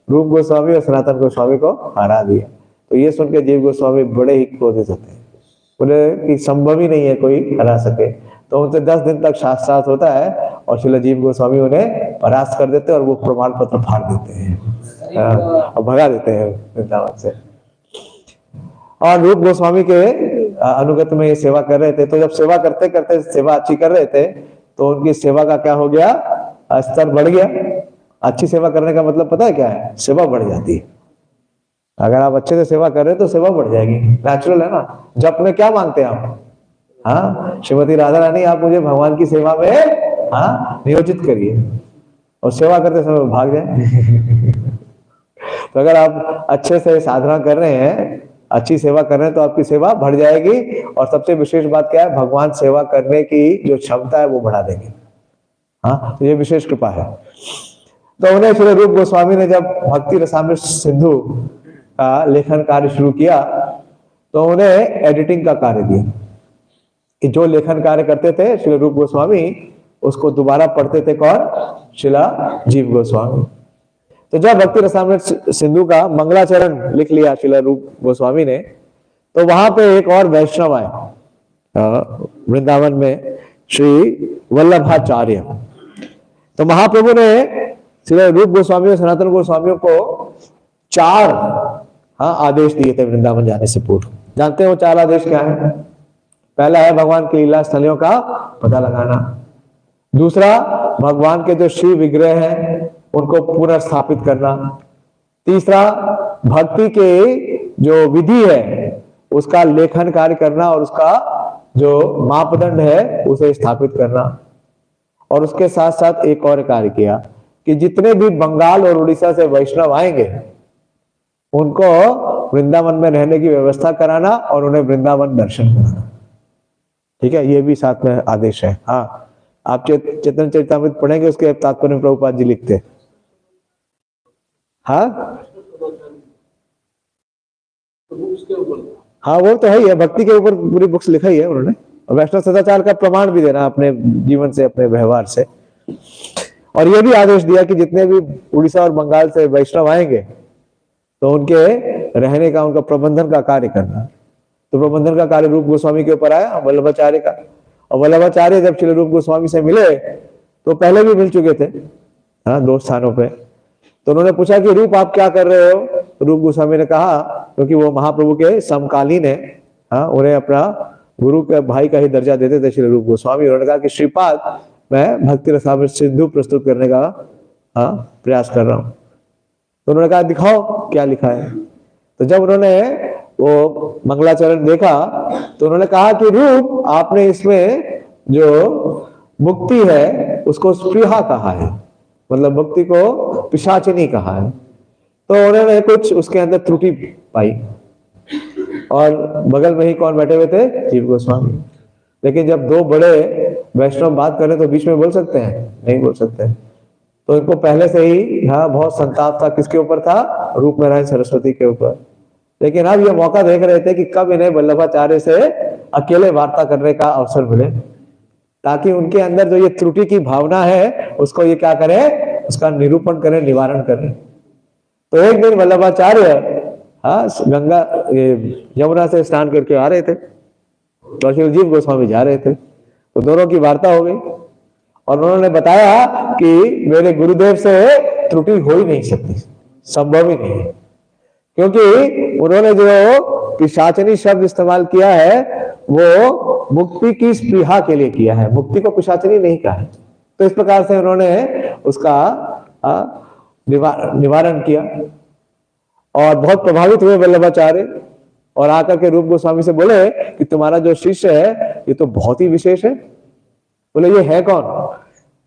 रूप गोस्वामी और सनातन गोस्वामी को हरा दिया। तो ये सुन के जीव गोस्वामी बड़े ही क्रोधित होते हैं, बोले कि संभव ही नहीं है कोई हरा सके। तो उनसे 10 दिन तक शास्त्रार्थ होता है और श्रील जीव गोस्वामी उन्हें परास्त कर देते हैं और वो प्रमाण पत्र फाड़ देते हैं और भगा देते हैं वृंदावन से। और रूप गोस्वामी के अनुगत में ये सेवा कर रहे थे। तो जब सेवा करते करते सेवा अच्छी कर रहे थे तो उनकी सेवा का क्या हो गया, स्तर बढ़ गया। अच्छी सेवा करने का मतलब पता है क्या है, सेवा बढ़ जाती है। अगर आप अच्छे से सेवा कर रहे हो तो सेवा बढ़ जाएगी, नेचुरल है ना। जप में क्या मांगते हैं आप, हाँ श्रीमती राधा रानी आप मुझे भगवान की सेवा में नियोजित करिए, और सेवा करते समय भाग जाए। तो अगर आप अच्छे से साधना कर रहे हैं, अच्छी सेवा कर रहे हैं, तो आपकी सेवा बढ़ जाएगी। और सबसे विशेष बात क्या है, भगवान सेवा करने की जो क्षमता है वो बढ़ा देंगे। हाँ, तो ये विशेष कृपा है। तो उन्हें श्री रूप गोस्वामी ने जब भक्ति रसामृत सिंधु का लेखन कार्य शुरू किया तो उन्हें एडिटिंग का कार्य दिया कि जो लेखन कार्य करते थे श्री रूप गोस्वामी उसको दोबारा पढ़ते थे कौन, श्रीला जीव गोस्वामी। तो जब भक्ति रसामृत सिंधु का मंगलाचरण लिख लिया श्रीला रूप गोस्वामी ने, तो वहां पे एक और वैष्णव आए वृंदावन में, श्री वल्लभाचार्य। तो महाप्रभु ने श्री रूप गोस्वामी और सनातन गोस्वामियों को 4 आदेश दिए थे वृंदावन जाने से पूर्व। जानते हैं वो 4 आदेश क्या है? पहला है भगवान की लीला स्थलियों का पता लगाना। दूसरा, भगवान के जो शिव विग्रह हैं उनको पुनर्स्थापित करना। तीसरा, भक्ति के जो विधि है उसका लेखन कार्य करना और उसका जो मापदंड है उसे स्थापित करना। और उसके साथ साथ एक और कार्य किया कि जितने भी बंगाल और उड़ीसा से वैष्णव आएंगे उनको वृंदावन में रहने की व्यवस्था कराना और उन्हें वृंदावन दर्शन कराना। ठीक है, ये भी साथ में आदेश है। हाँ, आप चैतन्य चरितामृत पढ़ेंगे, उसके तात्पर्य में प्रभुपाद जी लिखते। हाँ हाँ, वो तो है ही है, भक्ति के ऊपर पूरी बुक्स लिखा ही है उन्होंने। और वैष्णव सदाचार का प्रमाण भी देना अपने जीवन से, अपने व्यवहार से। और ये भी आदेश दिया कि जितने भी उड़ीसा और बंगाल से वैष्णव आएंगे तो उनके रहने का, उनका प्रबंधन का कार्य करना। तो प्रबंधन का कार्य रूप गोस्वामी के ऊपर आया, वल्लभाचार्य का। और वल्लभाचार्य जब श्री रूप गोस्वामी से मिले तो पहले भी मिल चुके थे 2 स्थानों पे। तो उन्होंने पूछा कि रूप आप क्या कर रहे हो? रूप गोस्वामी ने कहा, क्योंकि वो महाप्रभु के समकालीन है, उन्हें अपना गुरु के भाई का ही दर्जा देते थे श्री रूप गोस्वामी। उन्होंने कहा कि श्रीपाद, मैं भक्ति रसामृत सिंधु प्रस्तुत करने का प्रयास कर रहा हूं। तो उन्होंने कहा दिखाओ क्या लिखा है। तो जब उन्होंने वो मंगलाचरण देखा तो उन्होंने कहा कि रूप, आपने इसमें जो मुक्ति है उसको स्पृहा कहा है, मतलब मुक्ति को पिशाचिनी कहा है। तो उन्होंने कुछ उसके अंदर त्रुटि पाई। और बगल में ही कौन बैठे हुए थे? जीव गोस्वामी। लेकिन जब 2 बड़े वैष्णव बात करें तो बीच में बोल सकते हैं? नहीं बोल सकते। तो इनको पहले से ही बहुत संताप था। किसके ऊपर था? रूप नारायण सरस्वती के ऊपर। लेकिन अब ये मौका देख रहे थे कि कब इन्हें वल्लभाचार्य से अकेले वार्ता करने का अवसर मिले, ताकि उनके अंदर जो ये त्रुटि की भावना है उसको ये क्या करें, उसका निरूपण करें, निवारण करें। तो एक दिन वल्लभाचार्य गंगा यमुना से स्नान करके आ रहे थे और शिवजीव गोस्वामी जा रहे थे। तो दोनों की वार्ता हो गई और उन्होंने बताया कि मेरे गुरुदेव से त्रुटि हो ही नहीं सकती, संभव ही नहीं है, क्योंकि उन्होंने जो पिशाचिनी शब्द इस्तेमाल किया है वो मुक्ति की स्पृहा के लिए किया है, मुक्ति को पिशाचिनी नहीं कहा है। तो इस प्रकार से उन्होंने उसका निवारण किया और बहुत प्रभावित हुए वल्लभाचार्य। और आकर के रूप गोस्वामी से बोले कि तुम्हारा जो शिष्य है ये तो बहुत ही विशेष है। बोले ये है कौन?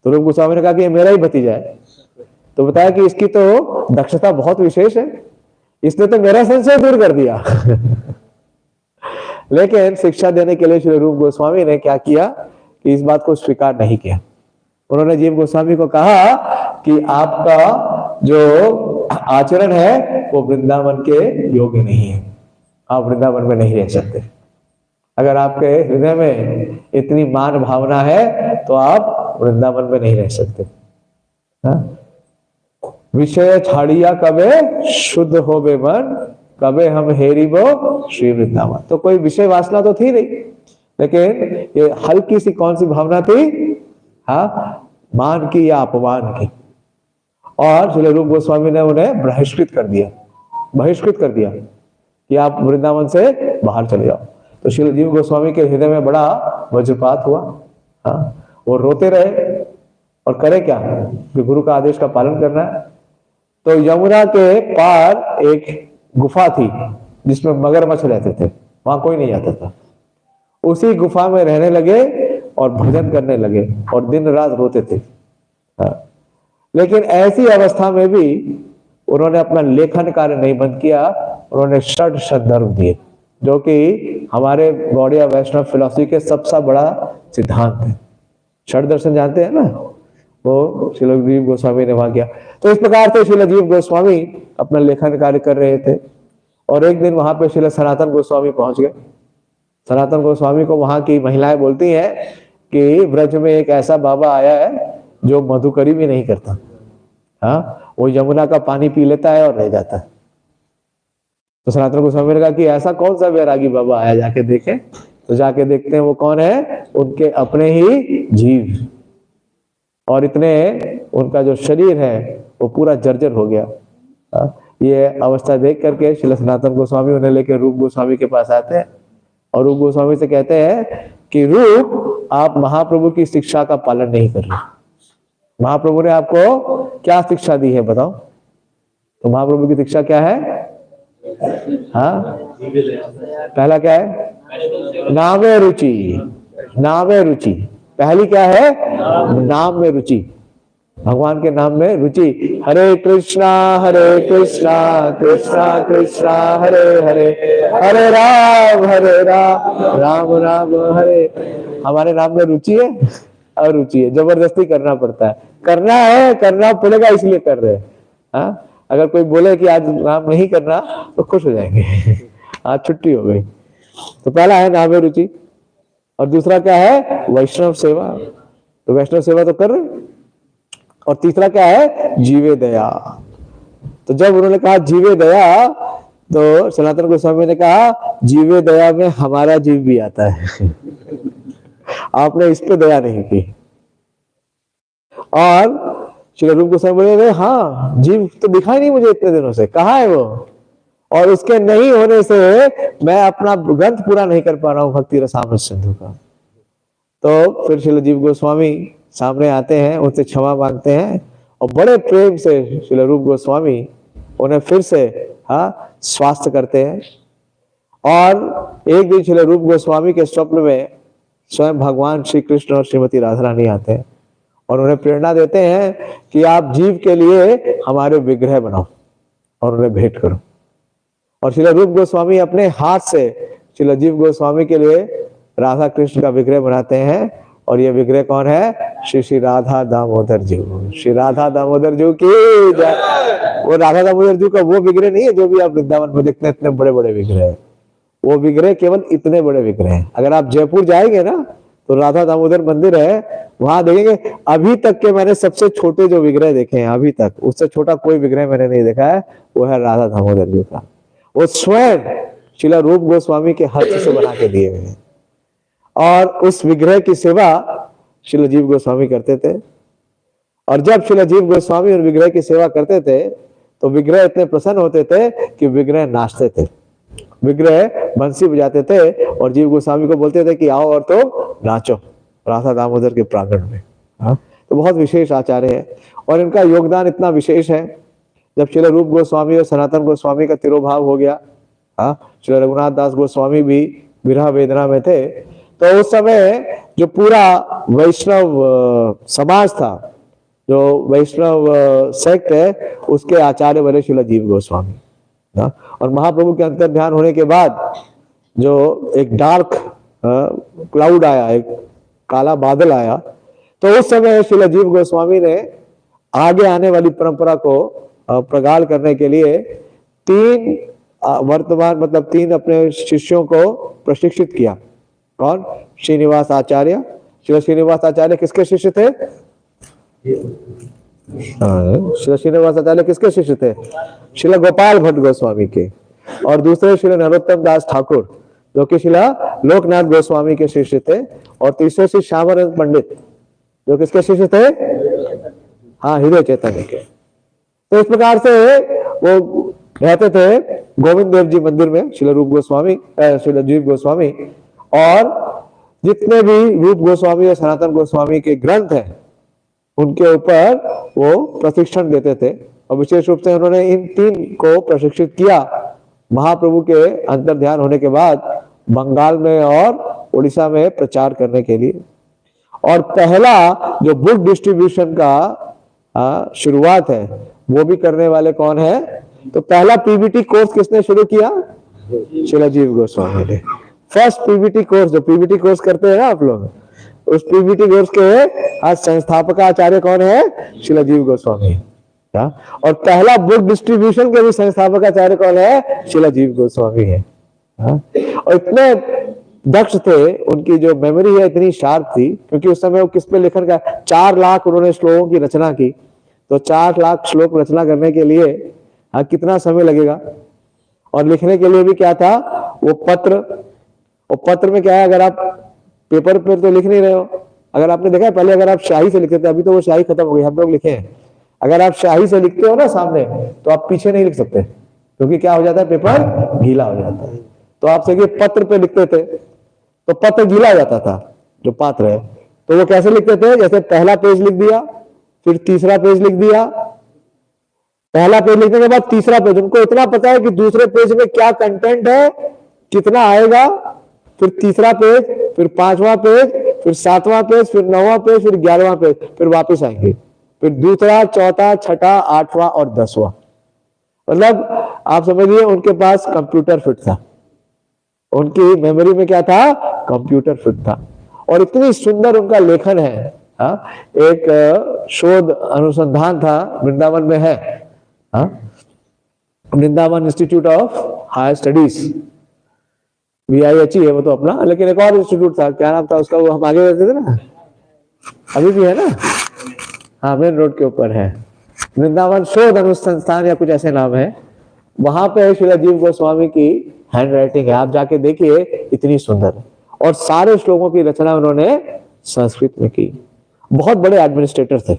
तो रूप गोस्वामी ने कहा कि ये मेरा ही भतीजा है। तो बताया कि इसकी तो दक्षता बहुत विशेष है, इसने तो मेरा संशय दूर कर दिया। लेकिन शिक्षा देने के लिए श्री रूप गोस्वामी ने क्या किया कि इस बात को स्वीकार नहीं किया। उन्होंने जीव गोस्वामी को कहा कि आपका जो आचरण है वो वृंदावन के योग्य नहीं है। आप वृंदावन में नहीं रह सकते। अगर आपके हृदय में इतनी मान भावना है तो आप वृंदावन में नहीं रह सकते। हाँ? विषय छाड़िया कबे शुद्ध हो बे मन, कबे हम हेरी वो श्री वृंदावन। तो कोई विषय वासना तो थी नहीं, लेकिन ये हल्की सी कौन सी भावना थी? हाँ, मान की या अपमान की। और श्री रूप गोस्वामी ने उन्हें बहिष्कृत कर दिया कि आप वृंदावन से बाहर चले जाओ। तो श्री जीव गोस्वामी के हृदय में बड़ा वज्रपात हुआ। हाँ, वो रोते रहे और करे क्या कि गुरु का आदेश का पालन करना है। तो यमुना के पार एक गुफा थी जिसमें मगरमच्छ रहते थे, वहां कोई नहीं आता था। उसी गुफा में रहने लगे और भजन करने लगे और दिन रात रोते थे। हाँ। लेकिन ऐसी अवस्था में भी उन्होंने अपना लेखन कार्य नहीं बंद किया। उन्होंने षड संदर्भ दिए, जो कि हमारे गौड़िया वैष्णव फिलॉसफी के सबसे बड़ा सिद्धांत है। षड दर्शन जानते हैं ना, वो श्रील जीव गोस्वामी ने वहां किया। तो इस प्रकार से श्रील जीव गोस्वामी अपना लेखन कार्य कर रहे थे और एक दिन वहां पे श्रील सनातन गोस्वामी पहुंच गए। सनातन गोस्वामी को वहां की महिलाएं बोलती हैं कि ब्रज में एक ऐसा बाबा आया है जो मधुकरी भी नहीं करता। हाँ, वो यमुना का पानी पी लेता है और रह जाता है। तो सनातन गोस्वामी ने कहा कि ऐसा कौन सा वैरागी बाबा आया, जाके देखें। तो जाके देखते हैं वो कौन है, उनके अपने ही जीव। और इतने उनका जो शरीर है वो पूरा जर्जर हो गया। ये अवस्था देख करके श्री सनातन गोस्वामी उन्हें लेकर रूप गोस्वामी के पास आते हैं और रूप गोस्वामी से कहते हैं कि रूप, आप महाप्रभु की शिक्षा का पालन नहीं कर रहे। महाप्रभु ने आपको क्या शिक्षा दी है बताओ? तो महाप्रभु की शिक्षा क्या है? हाँ, पहला क्या है? नामे रुचि। पहली क्या है? नाम में रुचि, भगवान के नाम में रुचि। हरे कृष्णा कृष्णा कृष्णा हरे हरे, हरे राम राम राम हरे। हमारे नाम में रुचि है और रुचि है, जबरदस्ती करना पड़ता है। करना है, करना पड़ेगा, इसलिए कर रहे हैं। हाँ, अगर कोई बोले कि आज नाम नहीं करना तो खुश हो जाएंगे, आज छुट्टी हो गई। तो पहला है नाम में रुचि, और दूसरा क्या है? वैष्णव सेवा। तो वैष्णव सेवा तो कर रहे। और तीसरा क्या है? जीवे दया। तो जब उन्होंने कहा जीवे दया, तो सनातन गोस्वामी ने कहा जीवे दया में हमारा जीव भी आता है। आपने इस पे दया नहीं की। और श्री रूप गोस्वामी बोले, हाँ, जीव तो दिखाई नहीं मुझे इतने दिनों से, कहाँ है वो? और उसके नहीं होने से मैं अपना ग्रंथ पूरा नहीं कर पा रहा हूं भक्ति रसामृत सिंधु का। तो फिर श्री जीव गोस्वामी सामने आते हैं, उनसे क्षमा मांगते हैं और बड़े प्रेम से श्री रूप गोस्वामी उन्हें फिर से स्वास्थ्य करते हैं। और एक दिन श्री रूप गोस्वामी के स्वप्न में स्वयं भगवान श्री कृष्ण और श्रीमती राधा रानी आते हैं और उन्हें प्रेरणा देते हैं कि आप जीव के लिए हमारे विग्रह बनाओ और उन्हें भेंट करो। और श्री रूप गोस्वामी अपने हाथ से श्री जीव गोस्वामी के लिए राधा कृष्ण का विग्रह बनाते हैं। और ये विग्रह कौन है? श्री राधा दामोदर जी। श्री राधा दामोदर जी की वो राधा दामोदर जी का वो विग्रह नहीं है जो भी आप वृंदावन में देखते हैं, इतने बड़े बड़े विग्रह है। वो विग्रह केवल इतने बड़े विग्रह हैं। अगर आप जयपुर जाएंगे ना तो राधा दामोदर मंदिर है, वहां देखेंगे अभी तक के मैंने सबसे छोटे जो विग्रह देखे हैं, अभी तक उससे छोटा कोई विग्रह मैंने नहीं देखा है, वो है राधा दामोदर जी का। वो स्वयं श्रील रूप गोस्वामी के हाथ से बना के दिए हुए हैं। और उस विग्रह की सेवा श्रील जीव गोस्वामी करते थे। और जब श्रील जीव गोस्वामी उन विग्रह की सेवा करते थे तो विग्रह इतने प्रसन्न होते थे कि विग्रह नाचते थे, विग्रह बंसी बजाते थे और जीव गोस्वामी को बोलते थे कि आओ और तो नाचो राधा दामोदर के प्रांगण में। तो बहुत विशेष आचार्य है और इनका योगदान इतना विशेष है। जब श्री रूप गोस्वामी और सनातन गोस्वामी का तिरोभाव हो गया, श्री रघुनाथ दास गोस्वामी भी विरह वेदना में थे, तो उस समय जो पूरा वैष्णव समाज था, जो वैष्णव सेक्ट है, उसके आचार्य बने श्री जीव गोस्वामी। और महाप्रभु के अंतर ध्यान होने के बाद जो एक डार्क क्लाउड आया, एक काला बादल आया, तो उस समय श्री जीव गोस्वामी ने आगे आने वाली परंपरा को प्रगाढ़ करने के लिए तीन वर्तमान मतलब तीन अपने शिष्यों को प्रशिक्षित किया। कौन? श्रीनिवास आचार्य। श्री श्रीनिवास आचार्य किसके शिष्य थे? श्री श्रीनिवास आचार्य किसके शिष्य थे? श्रील गोपाल भट्ट गोस्वामी के। और दूसरे श्री नरोत्तम दास ठाकुर जो कि श्रील लोकनाथ गोस्वामी के शिष्य थे। और तीसरे श्री श्यामानंद पंडित जो किसके शिष्य थे? हाँ, हृदय चैतन्य के। तो इस प्रकार से वो रहते थे गोविंद देव जी मंदिर में, श्रील रूप गोस्वामी, श्रील जीव गोस्वामी, और जितने भी रूप गोस्वामी और सनातन गोस्वामी के ग्रंथ हैं उनके ऊपर वो प्रशिक्षण देते थे। और विशेष रूप से उन्होंने इन तीन को प्रशिक्षित किया महाप्रभु के अंतर ध्यान होने के बाद बंगाल में और उड़ीसा में प्रचार करने के लिए। और पहला जो बुक डिस्ट्रीब्यूशन का शुरुआत है वो भी करने वाले कौन है? तो पहला पीबीटी कोर्स किसने शुरू किया? श्रील जीव गोस्वामी ने। फर्स्ट पीबीटी कोर्स, जो पीबीटी कोर्स करते हैं ना आप लोग, उस पीबीटी कोर्स के आज संस्थापक आचार्य कौन है? श्रील जीव गोस्वामी। और पहला बुक डिस्ट्रीब्यूशन के भी संस्थापक आचार्य कौन है? श्रील जीव गोस्वामी है। और इतने दक्ष थे, उनकी जो मेमोरी है इतनी शार्प थी, क्योंकि उस समय वो किस पे लेखन का 4 लाख उन्होंने श्लोकों की रचना की। तो 4 लाख श्लोक रचना करने के लिए कितना समय लगेगा? और लिखने के लिए भी क्या था? वो पत्र। और पत्र में क्या है, अगर आप पेपर पर तो लिख नहीं रहे हो, अगर आपने देखा है पहले अगर आप स्याही से लिखते थे, अभी तो वो स्याही खत्म हो गई, हम लोग लिखे हैं। अगर आप स्याही से लिखते हो ना सामने, तो आप पीछे नहीं लिख सकते, क्योंकि क्या हो जाता है, पेपर गीला हो जाता है। तो आप देखिए पत्र पे लिखते थे तो पत्र गीला हो जाता था, जो पात्र है। तो वो कैसे लिखते थे? जैसे पहला पेज लिख दिया, फिर तीसरा पेज लिख दिया, पहला पेज लिखने के बाद तीसरा पेज, उनको इतना पता है कि दूसरे पेज में क्या कंटेंट है, कितना आएगा, फिर तीसरा पेज, फिर 5वां पेज, फिर 7वां पेज, फिर 9वां पेज, फिर 11वां पेज, फिर वापस आएंगे, फिर दूसरा, चौथा, छठा, 8वां और 10वां। मतलब आप समझिए उनके पास कंप्यूटर फिट था, उनकी मेमोरी में क्या था? कंप्यूटर फिट था। और इतनी सुंदर उनका लेखन है। एक शोध अनुसंधान था, वृंदावन में है, Vrindavan institute of higher studies, VIHE है वो तो अपना, लेकिन एक और इंस्टीट्यूट था, क्या नाम था उसका, वो हम आगे रहते थे ना, अभी भी है ना, हाँ मेन रोड के ऊपर है, वृंदावन शोध अनुसंधान या कुछ ऐसे नाम है। वहां पे श्रील जीव गोस्वामी की हैंड राइटिंग है, आप जाके देखिए, इतनी सुंदर। और सारे श्लोकों की रचना उन्होंने संस्कृत में की। बहुत बड़े एडमिनिस्ट्रेटर थे।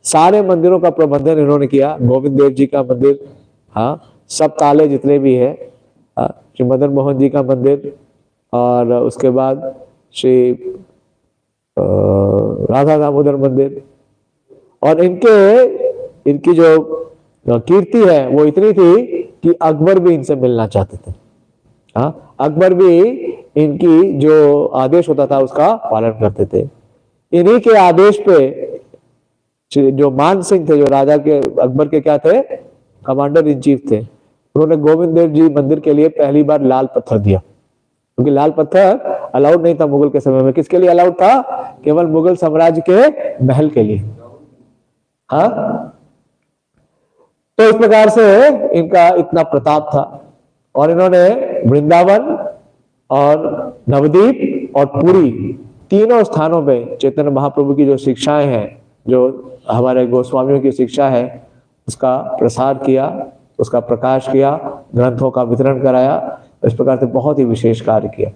सारे मंदिरों का प्रबंधन इन्होंने किया, गोविंद देव जी का मंदिर, सब ताले जितने भी है, श्री मदन मोहन जी का मंदिर, और उसके बाद श्री राधा दामोदर मंदिर। और इनकी जो कीर्ति है वो इतनी थी कि अकबर भी इनसे मिलना चाहते थे। अकबर भी इनकी जो आदेश होता था उसका पालन करते थे। इन्हीं के आदेश पे जो मान सिंह थे, जो राजा के, अकबर के क्या थे, कमांडर इन चीफ थे, उन्होंने गोविंद देव जी मंदिर के लिए पहली बार लाल पत्थर दिया, क्योंकि लाल पत्थर अलाउड नहीं था मुगल के समय में। किसके लिए अलाउड था? केवल मुगल साम्राज्य के महल के लिए। तो इस प्रकार से इनका इतना प्रताप था। और इन्होंने वृंदावन और नवदीप और पुरी तीनों स्थानों पे चैतन्य महाप्रभु की जो शिक्षाएं हैं, जो हमारे गोस्वामियों की शिक्षा है, उसका प्रसार किया, उसका प्रकाश किया, ग्रंथों का वितरण कराया। इस प्रकार से बहुत ही विशेष कार्य किया।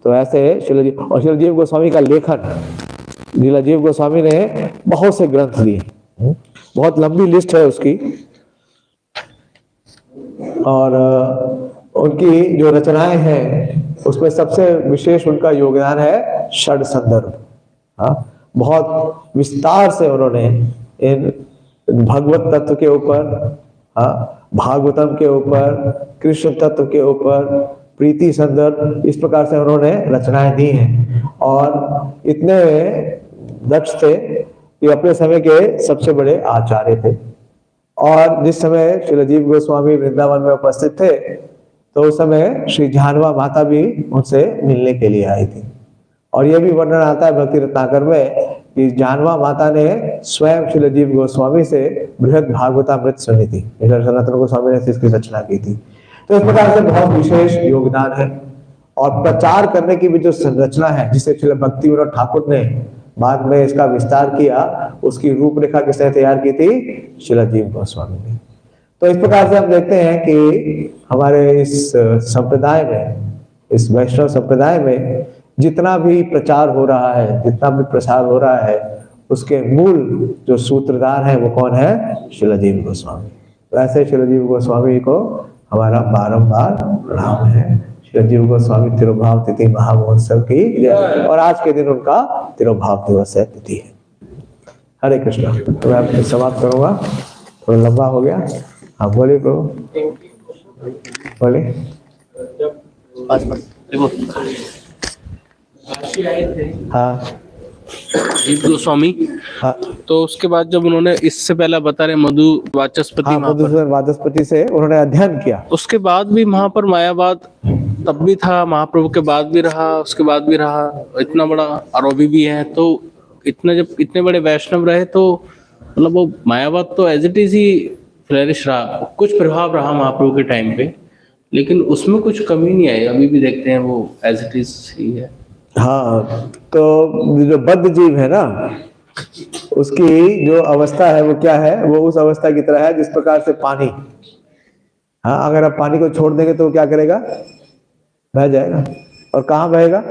तो ऐसे श्रील जीव गोस्वामी का लेखन, श्रील जीव गोस्वामी ने बहुत से ग्रंथ दिए, बहुत लंबी लिस्ट है उसकी। और उनकी जो रचनाएं हैं उसमें सबसे विशेष उनका योगदान है षड संदर्भ। बहुत विस्तार से उन्होंने इन भगवत तत्व के ऊपर, भागवतम के ऊपर, कृष्ण तत्व के ऊपर, प्रीति संदर्भ, इस प्रकार से उन्होंने रचनाएं दी हैं। और इतने दक्ष थे कि अपने समय के सबसे बड़े आचार्य थे। और जिस समय श्री जीव गोस्वामी वृंदावन में उपस्थित थे तो उस समय श्री जानवा माता भी उनसे मिलने के लिए आई थी। और यह भी वर्णन आता है भक्ति रत्नाकर में कि जानवा माता ने स्वयं श्रील जीव गोस्वामी से बृहद भागवतामृत सुनी थी। सनातन गोस्वामी ने इसकी रचना की थी। तो इस प्रकार से बहुत विशेष योगदान है। और प्रचार करने की भी जो संरचना है, जिसे श्रील भक्ति विनोद ठाकुर ने बाद में इसका विस्तार किया, उसकी रूपरेखा किसने तैयार की थी? श्रील जीव गोस्वामी ने। तो इस प्रकार से हम देखते हैं कि हमारे इस संप्रदाय में, इस वैष्णव संप्रदाय में जितना भी प्रचार हो रहा है, जितना भी प्रसार हो रहा है, उसके मूल जो सूत्रधार है वो कौन है? श्रील जीव गोस्वामी। वैसे श्रील जीव गोस्वामी को हमारा बारंबार प्रणाम है। श्रील जीव गोस्वामी तिरुभाव तिथि महामहोत्सव की, और आज के दिन उनका तिरुभाव दिवस है, तिथि है। हरे कृष्णा। तो मैं समाप्त करूंगा, थोड़ा लंबा हो गया। हाँ बोलिए प्रभु, बोलिए। हाँ जीव गोस्वामी, हाँ, तो उसके बाद जब उन्होंने, इससे पहले बता रहे मधु वाचस्पति, हाँ, मधुसूदन वाचस्पति से उन्होंने अध्ययन किया। उसके बाद भी वहां पर मायावाद तब भी था, महाप्रभु के बाद भी रहा, उसके बाद भी रहा, इतना बड़ा आरोपी भी है। तो जब इतने बड़े वैष्णव रहे तो मतलब वो मायावाद तो एज इट इज ही फ्लरिश रहा, कुछ प्रभाव रहा महाप्रभु के टाइम पे, लेकिन उसमें कुछ कमी नहीं आई। अभी भी देखते हैं वो एज इट इज ही है। हाँ, तो जो बद्ध जीव है ना, उसकी जो अवस्था है वो क्या है? वो उस अवस्था की तरह है जिस प्रकार से पानी, हाँ, अगर आप पानी को छोड़ देंगे तो वो क्या करेगा? बह जाएगा। और कहाँ बहेगा?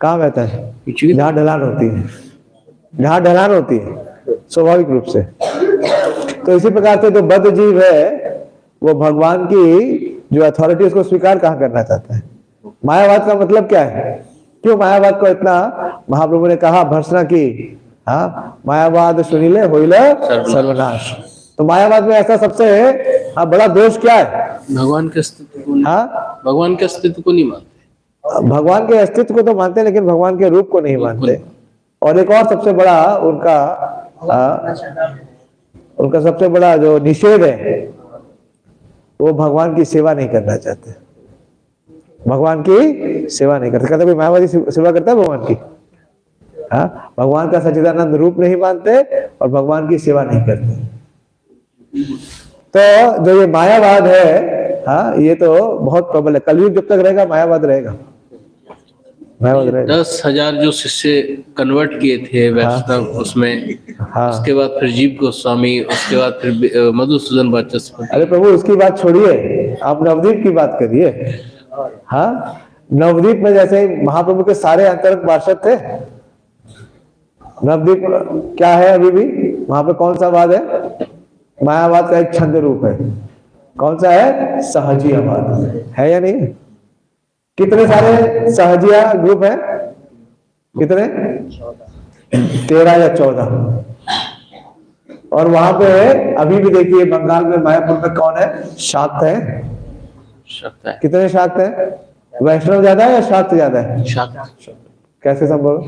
कहाँ बहता है? जहाँ ढलान होती है, जहाँ ढलान होती है, स्वाभाविक रूप से। तो इसी प्रकार से जो बद्ध जीव है वो भगवान की जो अथॉरिटी उसको स्वीकार कहाँ करना चाहता है? मायावाद का मतलब क्या है? क्यों मायावाद को इतना महाप्रभु ने कहा भर्सना की? हाँ, मायावाद सुनिले होइले सर्वनाश। तो मायावाद में ऐसा सबसे बड़ा दोष क्या है? भगवान के अस्तित्व को, हाँ, भगवान के अस्तित्व को नहीं मानते। भगवान के अस्तित्व को तो मानते लेकिन भगवान के रूप को नहीं मानते। और एक और सबसे बड़ा उनका सबसे बड़ा जो निषेध है, वो भगवान की सेवा नहीं करना चाहते। भगवान की सेवा नहीं करते। कहते भाई मायावादी सेवा करता है भगवान की? हाँ, भगवान का सच्चिदानंद रूप नहीं मानते और भगवान की सेवा नहीं करते। तो जो ये मायावाद है, हाँ, ये तो बहुत प्रबल है। कलयुग जब तक रहेगा मायावाद रहेगा, मायावाद रहेगा। 10,000 जो शिष्य कन्वर्ट किए थे वैष्णव, उसमें हाँ, उसके बाद फिर जीव गोस्वामी, उसके बाद फिर मधुसूदन वाचस्पति। अरे प्रभु उसकी बात छोड़िए, आप नवदीप की बात करिए। हाँ, नवदीप में जैसे महाप्रभु के सारे अंतरंग पार्षद थे। नवदीप क्या है? अभी भी वहां पे कौन सा वाद है? मायावाद का एक छंद रूप है। कौन सा है? सहजियावाद है या नहीं? कितने सारे सहजिया ग्रुप है? कितने? 13 या 14। और वहां पे अभी भी देखिए बंगाल में मायापुर में कौन है? शाक्त है। कितने शाक्त है? वैष्णव ज्यादा है या शाक्त ज्यादा है? शाक्त। कैसे संभव?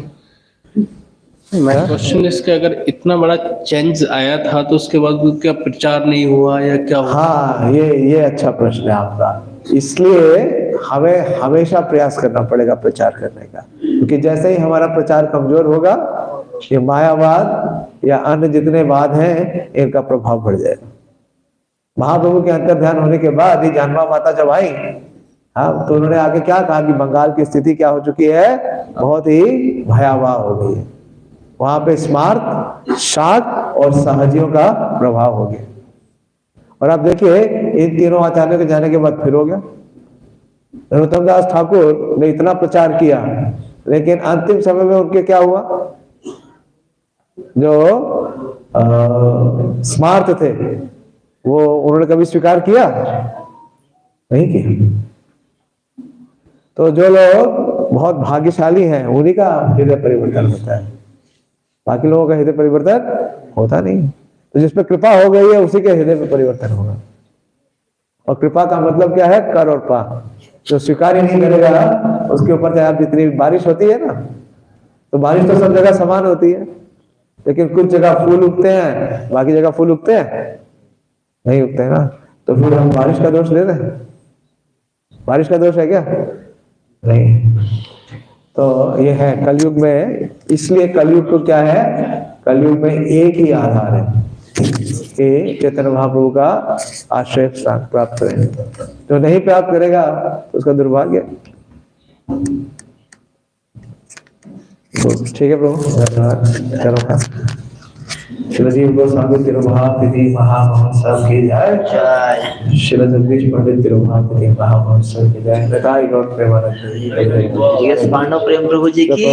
मेरा क्वेश्चन इसके, अगर इतना बड़ा चेंज आया था तो उसके बाद क्या प्रचार नहीं हुआ या क्या हुआ? हाँ, ये अच्छा प्रश्न है आपका। इसलिए हमें हमेशा प्रयास करना पड़ेगा प्रचार करने का, क्योंकि जैसे ही हमारा प्रचार कमजोर होगा, ये मायावाद या अन्य जितने वाद हैं इनका प्रभाव बढ़ जाएगा। महाप्रभु के अंतर ध्यान होने के बाद ही जानवा माता जब आई, हाँ, तो उन्होंने आगे क्या कहा कि बंगाल की स्थिति क्या हो चुकी है? बहुत ही भयावह हो गई है। वहां पे स्मार्त, शाक्त और सहजियों का प्रभाव हो गया। और आप देखिए इन तीनों आचार्यों के जाने के बाद फिर हो गया। नरोत्तम दास ठाकुर ने इतना प्रचार किया, लेकिन अंतिम समय में उनके क्या हुआ? जो स्मार्त थे वो उन्होंने कभी स्वीकार किया? नहीं किया। तो जो लोग बहुत भाग्यशाली हैं उन्हीं का हृदय परिवर्तन होता है, बाकी लोगों का हृदय परिवर्तन होता नहीं। तो जिस पे कृपा हो गई है उसी के हृदय में परिवर्तन होगा। और कृपा का मतलब क्या है? कर और पा। जो स्वीकार ही नहीं करेगा उसके ऊपर चाहे आप जितनी बारिश होती है ना, तो बारिश तो सब जगह समान होती है, लेकिन कुछ जगह फूल उगते हैं, बाकी जगह फूल उगते हैं नहीं उगते हैं ना। तो फिर हम बारिश का दोष दे दें? बारिश का दोष है क्या? नहीं। तो ये है कलयुग में, इसलिए कलयुग को क्या है, कलयुग में एक ही आधार है कि चैतन्य महाप्रभु का आश्रय स्थान प्राप्त करें। जो नहीं प्राप्त करेगा उसका दुर्भाग्य। तो ठीक है प्रभु, धन्यवाद। करो का शिला जी गोस्वामी तिरुभाति महामहोत्सव की जय। शिला जगदीश पंडित तिरुभाति महामहोत्सव की जय। बताइए गौर प्रेमानंद पांडव प्रेम प्रभु जी की